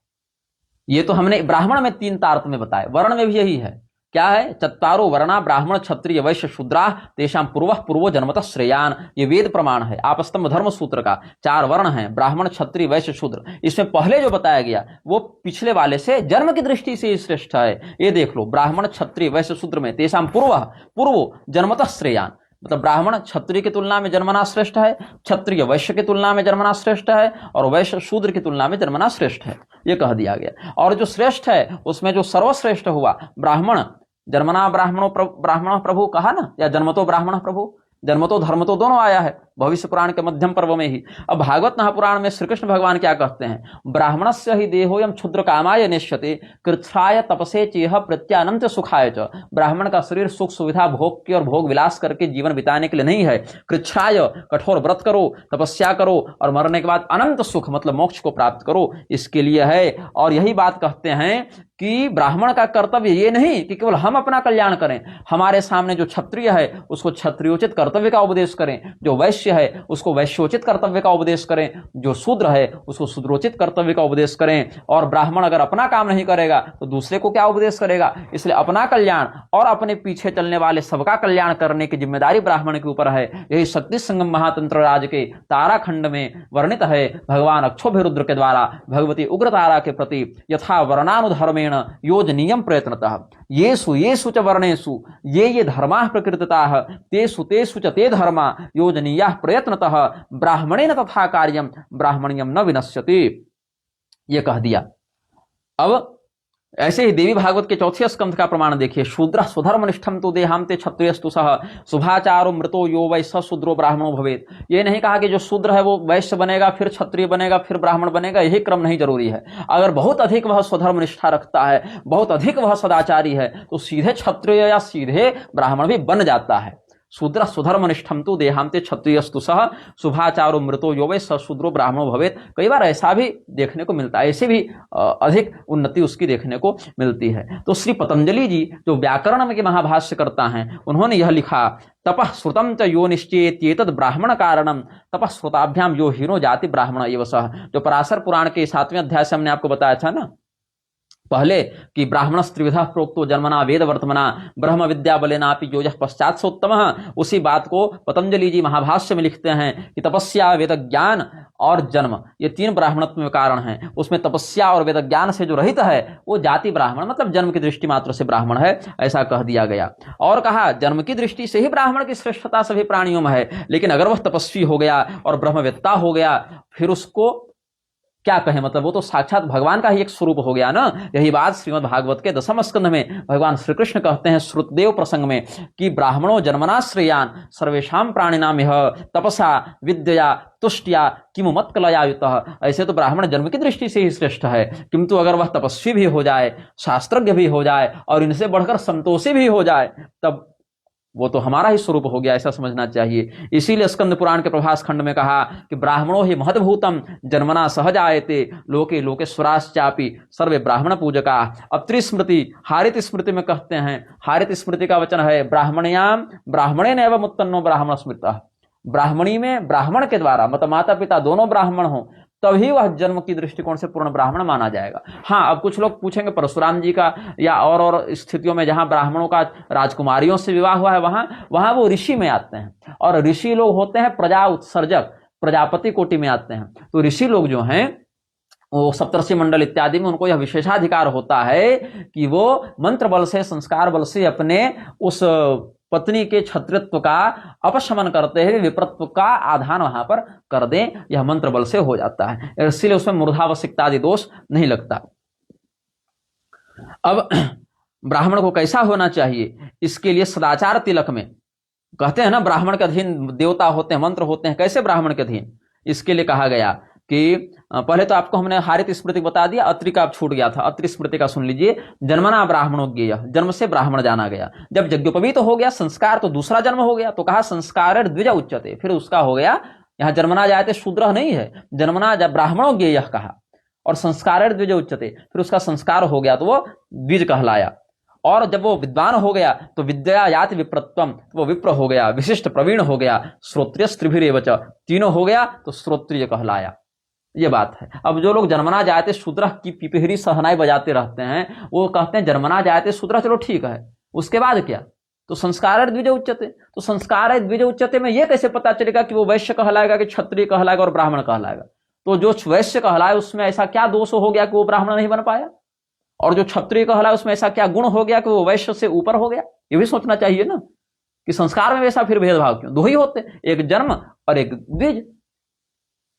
ये तो हमने ब्राह्मण में 3 तारतम्य बताए, वर्ण में भी यही है। क्या है? चत्वारो वर्णा ब्राह्मण क्षत्रिय वैश्य शूद्रा तेषां पूर्वो जन्मतः श्रेयान, ये वेद प्रमाण है। आपस्तंभ धर्म सूत्र का 4 वर्ण हैं, ब्राह्मण क्षत्रिय वैश्य शूद्र। इसमें पहले जो बताया गया वो पिछले वाले से जन्म की दृष्टि से श्रेष्ठ है। ये देख लो, ब्राह्मण क्षत्रिय वैश्य शूद्र में तेषां पूर्वो जन्मतः श्रेयान, मतलब ब्राह्मण क्षत्रिय की तुलना में जन्मना श्रेष्ठ है, क्षत्रिय वैश्य की तुलना में जन्मना श्रेष्ठ है, और वैश्य शूद्र की तुलना में जन्मना श्रेष्ठ है, ये कह दिया गया। और जो श्रेष्ठ है उसमें जो सर्वश्रेष्ठ हुआ ब्राह्मण, जन्मना ब्राह्मण प्रभु कहा ना, या जन्मतो ब्राह्मण प्रभु, जन्मतो धर्म तो दोनों आया है भविष्य पुराण के मध्यम पर्व में ही। अब भागवत महापुराण में श्री कृष्ण भगवान क्या कहते हैं? ब्राह्मणस्य ही देहोयम क्षुद्र कामाय नेष्यते कृच्छ्राय तपसे चेह प्रत्यानंत सुखाय च। ब्राह्मण का शरीर सुख सुविधा भोग की और भोग विलास करके जीवन बिताने के लिए नहीं है। कृच्छ्राय कठोर व्रत करो, तपस्या करो, और मरने के बाद अनंत सुख मतलब मोक्ष को प्राप्त करो, इसके लिए है। और यही बात कहते हैं कि ब्राह्मण का कर्तव्य ये नहीं कि केवल हम अपना कल्याण करें, हमारे सामने जो क्षत्रिय है उसको क्षत्रियोचित कर्तव्य का उपदेश करें, जो वैश्य वैश्य है उसको वैश्योचित कर्तव्य का उपदेश करें, जो शूद्र है उसको शूद्रोचित कर्तव्य का उपदेश करें, और ब्राह्मण अगर अपना काम नहीं करेगा तो दूसरे को क्या उपदेश करेगा। इसलिए अपना कल्याण और अपने पीछे चलने वाले सबका कल्याण करने की जिम्मेदारी ब्राह्मण के ऊपर है। यही शक्ति संगम महातंत्र राज के ताराखंड में वर्णित है। भगवान अक्षोभ्य के द्वारा भगवती उग्र तारा के प्रति यथा वर्णानुधर्मेण योजनीयम प्रयत्नतः येषु येषु च वर्णेषु ये धर्माः प्रकृतिताः तेषु तेषु च ते धर्मा योजनीयाः प्रयत्नतः ब्राह्मणेन तथा कार्यम ब्राह्मण्यम न विनश्यति। ये कह दिया। अब ऐसे ही देवी भागवत के चौथे स्कंध का प्रमाण देखिए। शूद्र स्वधर्मनिष्ठम तो देहांते क्षत्रियस्तु सह शुभाचारो मृतो यो वै स शूद्रो ब्राह्मणो भवेत। ये नहीं कहा कि जो शूद्र है वो वैश्य बनेगा फिर क्षत्रिय बनेगा फिर ब्राह्मण बनेगा, यही क्रम नहीं जरूरी है। अगर बहुत अधिक वह स्वधर्म निष्ठा रखता है, बहुत अधिक वह सदाचारी है, तो सीधे क्षत्रिय या सीधे ब्राह्मण भी बन जाता है। शूद्र स्वधर्मनिष्ठम तु देहांते क्षत्रियस्तु सह शुभाचारो मृतो यो वै स शूद्रो ब्राह्मणो भवेत। कई बार ऐसा भी देखने को मिलता है, ऐसे भी अधिक उन्नति उसकी देखने को मिलती है। तो श्री पतंजलि जी जो व्याकरण में के महाभाष्य करता हैं, उन्होंने यह लिखा तपः श्रुतम च यो निश्चेत्येतद् ब्राह्मण कारणम तपः श्रुताभ्याम यो हीनो जाति ब्राह्मण एव सह। जो पराशर पुराण के 7वें अध्याय से हमने आपको बताया था ना पहले कि ब्राह्मण त्रिविधा प्रोक्तो जन्मना वेद वर्तमना ब्रह्म विद्या बलेनापि योजः पश्चात सोत्तमः। उसी बात को पतंजलि जी महाभाष्य में लिखते हैं कि तपस्या वेद ज्ञान और जन्म ये तीन ब्राह्मणत्व में कारण हैं। उसमें तपस्या और वेद ज्ञान से जो रहित है वो जाति ब्राह्मण मतलब जन्म की दृष्टि मात्र से ब्राह्मण है, ऐसा कह दिया गया। और कहा जन्म की दृष्टि से ही ब्राह्मण की श्रेष्ठता सभी प्राणियों में है, लेकिन अगर वह तपस्वी हो गया और ब्रह्मवेत्ता हो गया फिर उसको क्या कहें, मतलब वो तो साक्षात भगवान का ही एक स्वरूप हो गया ना। यही बात श्रीमद् भागवत के 10वें स्कंध में भगवान श्री कृष्ण कहते हैं श्रुतदेव प्रसंग में कि ब्राह्मणों जन्मनाश्रयान सर्वेषां प्राणिनाम यह तपसा विद्या तुष्टिया किमु मत्कलयायुतः। ऐसे तो ब्राह्मण जन्म की दृष्टि से ही श्रेष्ठ है, किंतु अगर वह तपस्वी भी हो जाए, शास्त्रज्ञ भी हो जाए और इनसे बढ़कर संतोषी भी हो जाए, तब वो तो हमारा ही स्वरूप हो गया, ऐसा समझना चाहिए। इसीलिए स्कंद पुराण के प्रभास खंड में कहा कि ब्राह्मणो ही महद्भूतम जन्मना सहजायते लोके लोकेश्वराश्चापि सर्वे ब्राह्मण पूजका। अब त्रिस्मृति हारित स्मृति में कहते हैं, हारित स्मृति का वचन है ब्राह्मण्याम ब्राह्मणेन एवं उत्पन्नो ब्राह्मण स्मृतः। ब्राह्मणी में ब्राह्मण के द्वारा मतलब माता पिता दोनों ब्राह्मण हो तभी वह जन्म की दृष्टिकोण से पूर्ण ब्राह्मण माना जाएगा। हाँ, अब कुछ लोग पूछेंगे परशुराम जी का या और स्थितियों में जहां ब्राह्मणों का राजकुमारियों से विवाह हुआ है वहां वो ऋषि में आते हैं, और ऋषि लोग होते हैं प्रजा उत्सर्जक, प्रजापति कोटि में आते हैं। तो ऋषि लोग जो हैं वो सप्तर्षि मंडल इत्यादि में उनको यह विशेषाधिकार होता है कि वो मंत्र बल से संस्कार बल से अपने उस पत्नी के क्षत्रित्व का अपशमन करते हुए विप्रत्व का आधान वहां पर कर दें, यह मंत्र बल से हो जाता है, इसलिए उसमें मूर्धावसिकता आदि दोष नहीं लगता। अब ब्राह्मण को कैसा होना चाहिए, इसके लिए सदाचार तिलक में कहते हैं ना ब्राह्मण के अधीन देवता होते हैं, मंत्र होते हैं, कैसे ब्राह्मण के अधीन, इसके लिए कहा गया कि पहले तो आपको हमने हारित स्मृति बता दिया, अत्रि का छूट गया था, अत्रि स्मृति का सुन लीजिए। जन्मना ब्राह्मणो ज्ञेय, जन्म से ब्राह्मण जाना गया। जब यज्ञोपवीत हो गया संस्कार तो दूसरा जन्म हो गया, तो कहा संस्कार द्विज उच्यते, फिर उसका हो गया यहाँ जन्मना जायते शूद्र नहीं है, जन्मना जब ब्राह्मणो ज्ञेय कहा और संस्कार द्विज उच्यते, फिर उसका संस्कार हो गया तो वो द्विज कहलाया। और जब वो विद्वान हो गया तो विद्या याति विप्रत्वम, तो वो विप्र हो गया, विशिष्ट प्रवीण हो गया, श्रोत्रिय स्त्रिभिरेवच, तीनों हो गया तो श्रोत्रिय कहलाया। ये बात है। अब जो लोग जन्मना जायते शूद्र की पिपहरी सहनाई बजाते रहते हैं वो कहते हैं जन्मना जायते शूद्र, चलो ठीक है, उसके बाद क्या, तो संस्कार द्विज उच्यते, तो संस्कार द्विज उच्यते में ये कैसे पता चलेगा कि वो वैश्य कहलाएगा कि क्षत्रिय कहलाएगा और ब्राह्मण कहलाएगा। तो जो वैश्य कहलाए उसमें ऐसा क्या दोष हो गया कि वो ब्राह्मण नहीं बन पाया, और जो क्षत्रिय कहलाए उसमें ऐसा क्या गुण हो गया कि वो वैश्य से ऊपर हो गया। ये भी सोचना चाहिए ना कि संस्कार में वैसा फिर भेदभाव क्यों, दो ही होते, एक जन्म और एक द्विज,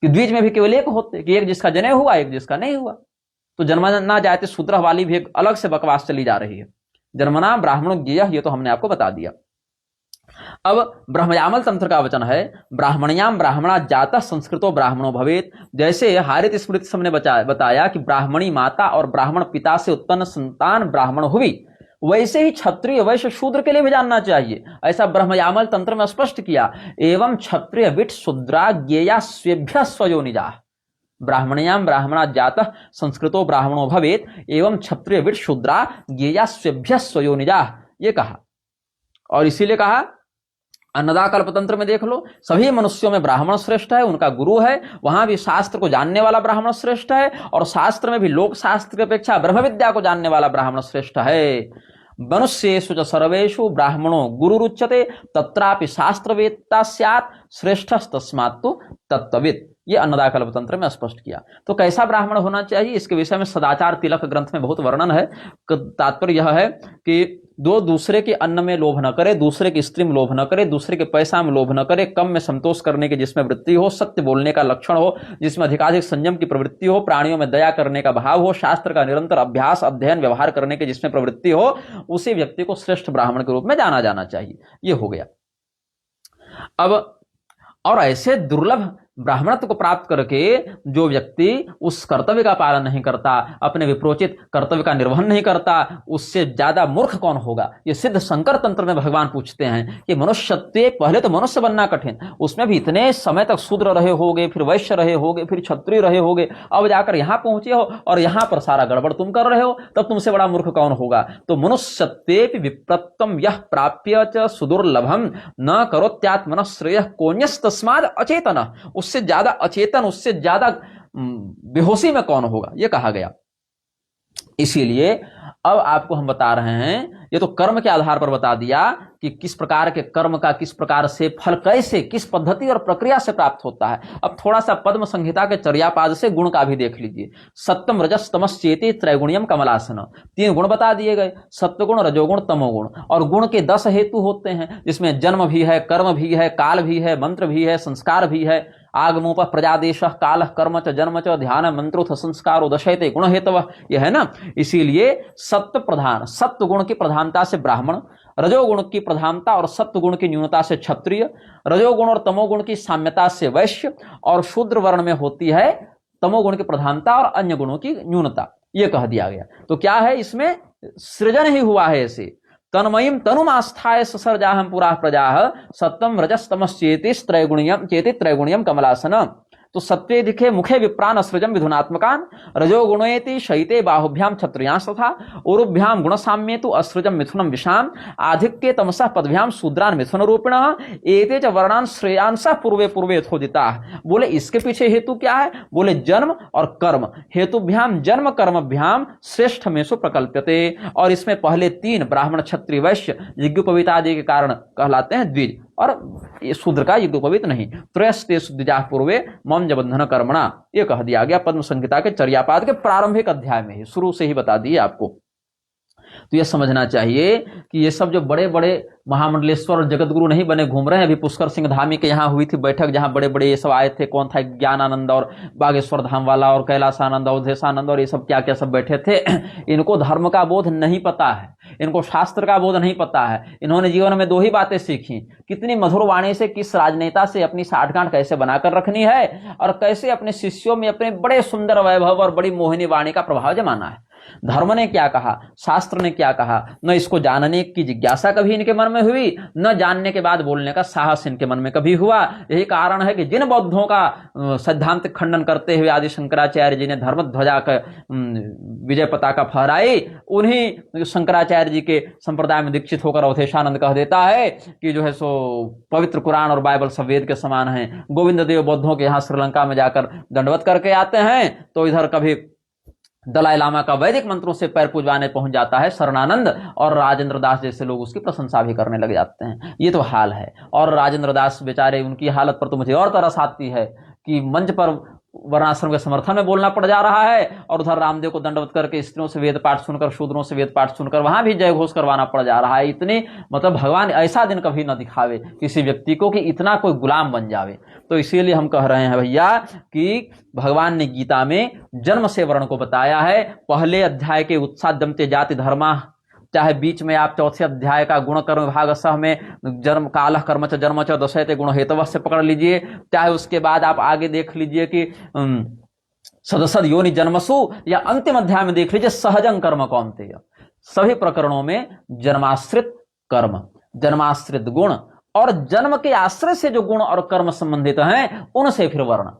कि द्विज में भी केवल एक होते कि एक जिसका जने हुआ एक जिसका नहीं हुआ। तो जन्मना जायते शूद्र वाली भी एक अलग से बकवास चली जा रही है। जन्मना ब्राह्मण ज्ञेय, ये तो हमने आपको बता दिया। अब ब्रह्मयामल तंत्र का वचन है ब्राह्मण्याम ब्राह्मणा जाता संस्कृतो ब्राह्मणो भवेत। जैसे हारित स्मृति हमने बताया कि ब्राह्मणी माता और ब्राह्मण पिता से उत्पन्न संतान ब्राह्मण हुई, वैसे ही क्षत्रिय वैश्य शूद्र के लिए भी जानना चाहिए। ऐसा ब्रह्मयामल तंत्र में स्पष्ट किया, एवं क्षत्रिय विट शूद्रा ज्ञेया स्वेभ्य स्वयोनिजा। ब्राह्मण्याम ब्राह्मणा जातः संस्कृतो ब्राह्मणो भवेत एवं क्षत्रिय विट शूद्रा ज्ञेया स्वेभ्य स्वयोनिजा, ये कहा। और इसीलिए कहा अन्नदा कल्पतंत्र में देख लो, सभी मनुष्यों में ब्राह्मण श्रेष्ठ है, उनका गुरु है, वहां भी शास्त्र को जानने वाला ब्राह्मण श्रेष्ठ है, और शास्त्र में भी लोक शास्त्र की अपेक्षा ब्रह्म विद्या को जानने वाला ब्राह्मण श्रेष्ठ है। मनुष्येषु च सर्वेषु ब्राह्मणो गुरुरुच्यते तत्रापि शास्त्रवेत्ता स्यात् श्रेष्ठस्तस्मात्तु तत्त्ववित्। ये अन्नदा कल्पतंत्र में स्पष्ट किया। तो कैसा ब्राह्मण होना चाहिए, इसके विषय में सदाचार तिलक ग्रंथ में बहुत वर्णन है। तात्पर्य यह है कि दो दूसरे के अन्न में लोभ न करे, दूसरे की स्त्री में लोभ न करे, दूसरे के पैसा में लोभ न करे, कम में संतोष करने की जिसमें वृत्ति हो, सत्य बोलने का लक्षण हो, जिसमें अधिकाधिक संयम की प्रवृत्ति हो, प्राणियों में दया करने का भाव हो, शास्त्र का निरंतर अभ्यास अध्ययन व्यवहार करने की जिसमें प्रवृत्ति हो, उसी व्यक्ति को श्रेष्ठ ब्राह्मण के रूप में जाना जाना चाहिए। ये हो गया। अब और ऐसे दुर्लभ ब्राह्मणत्व को प्राप्त करके जो व्यक्ति उस कर्तव्य का पालन नहीं करता, अपने विप्रोचित कर्तव्य का निर्वहन नहीं करता, उससे ज्यादा मूर्ख कौन होगा। ये सिद्ध शंकर तंत्र में भगवान पूछते हैं कि मनुष्यत्व, पहले तो मनुष्य बनना कठिन, उसमें भी इतने समय तक शूद्र रहे होगे, फिर वैश्य रहे होगे, फिर क्षत्रिय रहे होगे, अब जाकर यहां पहुंचे हो और यहां पर सारा गड़बड़ तुम कर रहे हो, तब तुमसे बड़ा मूर्ख कौन होगा। तो मनुष्यत्वे विप्रत्तम यह प्राप्य च सुदुर्लभम न करोत्यात्मनः श्रेयः कोन्यस्तस्माद् अचेतन। उससे ज्यादा अचेतन, उससे ज्यादा बेहोशी में कौन होगा, यह कहा गया। इसीलिए अब आपको हम बता रहे हैं, ये तो कर्म के आधार पर बता दिया कि किस प्रकार के कर्म का किस प्रकार से फल कैसे, किस पद्धति और प्रक्रिया से प्राप्त होता है। अब थोड़ा सा पद्म संहिता के चर्यापाद से गुण का भी देख लीजिए। सत्यम रजस तमस चेति त्रैगुण्यम कमलासन, 3 गुण बता दिए गए, सत्वगुण, रजोगुण, तमोगुण। और गुण के 10 हेतु होते हैं, जिसमें जन्म भी है, कर्म भी है, काल भी है, मंत्र भी है, संस्कार भी है। आगमोप प्रजादेश काल कर्म च जन्म च ध्यान मंत्रोथ संस्कारो दशयते गुण हेतव, यह है ना। इसीलिए सत्व प्रधान, सत्व गुण की प्रधानता से ब्राह्मण, रजोगुण की प्रधानता और सत्व गुण की न्यूनता से क्षत्रिय, रजोगुण और तमोगुण की साम्यता से वैश्य, और शूद्र वर्ण में होती है तमोगुण की प्रधानता और अन्य गुणों की न्यूनता। यह कह दिया गया। तो क्या है, इसमें सृजन ही हुआ है ऐसे। तन्मयीम तनुमास्थाय ससर्जाहम पुरा प्रजाः सत्वम रजस तमस चेति त्रैगुण्यम कमलासन। तो सत्वे दिखे मुखे विप्रान असृजम विधुनात्मकान, रजोगुणेति शयिते बाहुभ्याम क्षत्रियांश तथा उरुभ्याम गुणसाम्ये तु असृजम मिथुनम विषाम आधिक्ये तमसः पदभ्याम शूद्रान मिथुन रूपिणः एते च वर्णान श्रेयांसः पूर्वे पूर्वे यथोदिताः। बोले इसके पीछे हेतु क्या है, बोले जन्म और कर्म। हेतुभ्याम जन्म कर्मभ्याम श्रेष्ठ मेषु प्रकल्प्यते। और इसमें पहले 3 ब्राह्मण क्षत्रिय वैश्य यज्ञोपवीत आदि के कारण कहलाते हैं द्विज, और ये शूद्र का यज्ञोपवीत नहीं। त्रयस्ते शुद्धिजाः पूर्वे मम जबंधन कर्मणा, ये कह दिया गया पद्म संहिता के चर्यापाद के प्रारंभिक अध्याय में ही, शुरू से ही बता दिए आपको। तो ये समझना चाहिए कि ये सब जो बड़े बड़े महामंडलेश्वर और जगत गुरु नहीं बने घूम रहे हैं। अभी पुष्कर सिंह धामी के यहाँ हुई थी बैठक, जहाँ बड़े बड़े ये सब आए थे। कौन था, ज्ञानानंद और बागेश्वर धाम वाला और कैलासानंद अवधेशानंद और ये सब क्या क्या सब बैठे थे। इनको धर्म का बोध नहीं पता है, इनको शास्त्र का बोध नहीं पता है। इन्होंने जीवन में 2 ही बातें सीखी, कितनी मधुर वाणी से किस राजनेता से अपनी साठगांठ कैसे बनाकर रखनी है, और कैसे अपने शिष्यों में अपने बड़े सुंदर वैभव और बड़ी मोहिनी वाणी का प्रभाव जमाना है। धर्म ने क्या कहा, शास्त्र ने क्या कहा, न इसको जानने की जिज्ञासा कभी इनके मन में हुई, न जानने के बाद बोलने का साहस इनके मन में कभी हुआ। यही कारण है कि जिन बौद्धों का सिद्धांत खंडन करते हुए आदि शंकराचार्य जी ने धर्म ध्वजा का विजय पताका फहराई, उन्हीं शंकराचार्य जी के संप्रदाय में दीक्षित होकर अवधेशानंद कह देता है कि जो है सो पवित्र कुरान और बाइबल सब वेद के समान है। गोविंद देव बौद्धों के यहाँ श्रीलंका में जाकर दंडवत करके आते हैं, तो इधर कभी दलाई लामा का वैदिक मंत्रों से पैर पूजवाने पहुंच जाता है शरणानंद, और राजेंद्र दास जैसे लोग उसकी प्रशंसा भी करने लग जाते हैं। ये तो हाल है। और राजेंद्र दास बेचारे, उनकी हालत पर तो मुझे और तरस आती है कि मंच पर वर्णाश्रम के समर्थन में बोलना पड़ जा रहा है, और उधर रामदेव को दंडवत करके स्त्रियों से वेद पाठ सुनकर, शूद्रों से वेद पाठ सुनकर वहां भी जय घोष करवाना पड़ जा रहा है। इतने मतलब भगवान ऐसा दिन कभी न दिखावे किसी व्यक्ति को कि इतना कोई गुलाम बन जावे। तो इसीलिए हम कह रहे हैं भैया कि भगवान ने गीता में जन्म से वर्ण को बताया है। पहले अध्याय के उत्सादमते जाति धर्मा, चाहे बीच में आप 4थे अध्याय का गुण कर्म विभाग सह में जन्म काल कर्म च जन्म च दशयते गुण हेतव से पकड़ लीजिए, चाहे उसके बाद आप आगे देख लीजिए कि सदसद योनि जन्मसु, या अंतिम अध्याय में देख लीजिए सहजं कर्म कौन्तेय। सभी प्रकरणों में जन्माश्रित कर्म, जन्माश्रित गुण और जन्म के आश्रय से जो गुण और कर्म संबंधित हैं उनसे फिर वर्ण।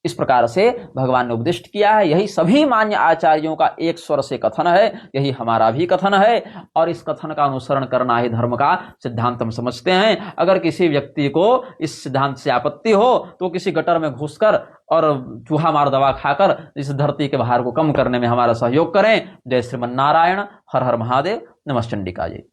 इस प्रकार से भगवान ने उपदिष्ट किया है। यही सभी मान्य आचार्यों का एक स्वर से कथन है, यही हमारा भी कथन है, और इस कथन का अनुसरण करना ही धर्म का सिद्धांत हम समझते हैं। अगर किसी व्यक्ति को इस सिद्धांत से आपत्ति हो तो किसी गटर में घुसकर और चूहा मार दवा खाकर इस धरती के भार को कम करने में हमारा सहयोग करें। जय श्रीमन नारायण। हर हर महादेव। नमस्ते चंडिका जी।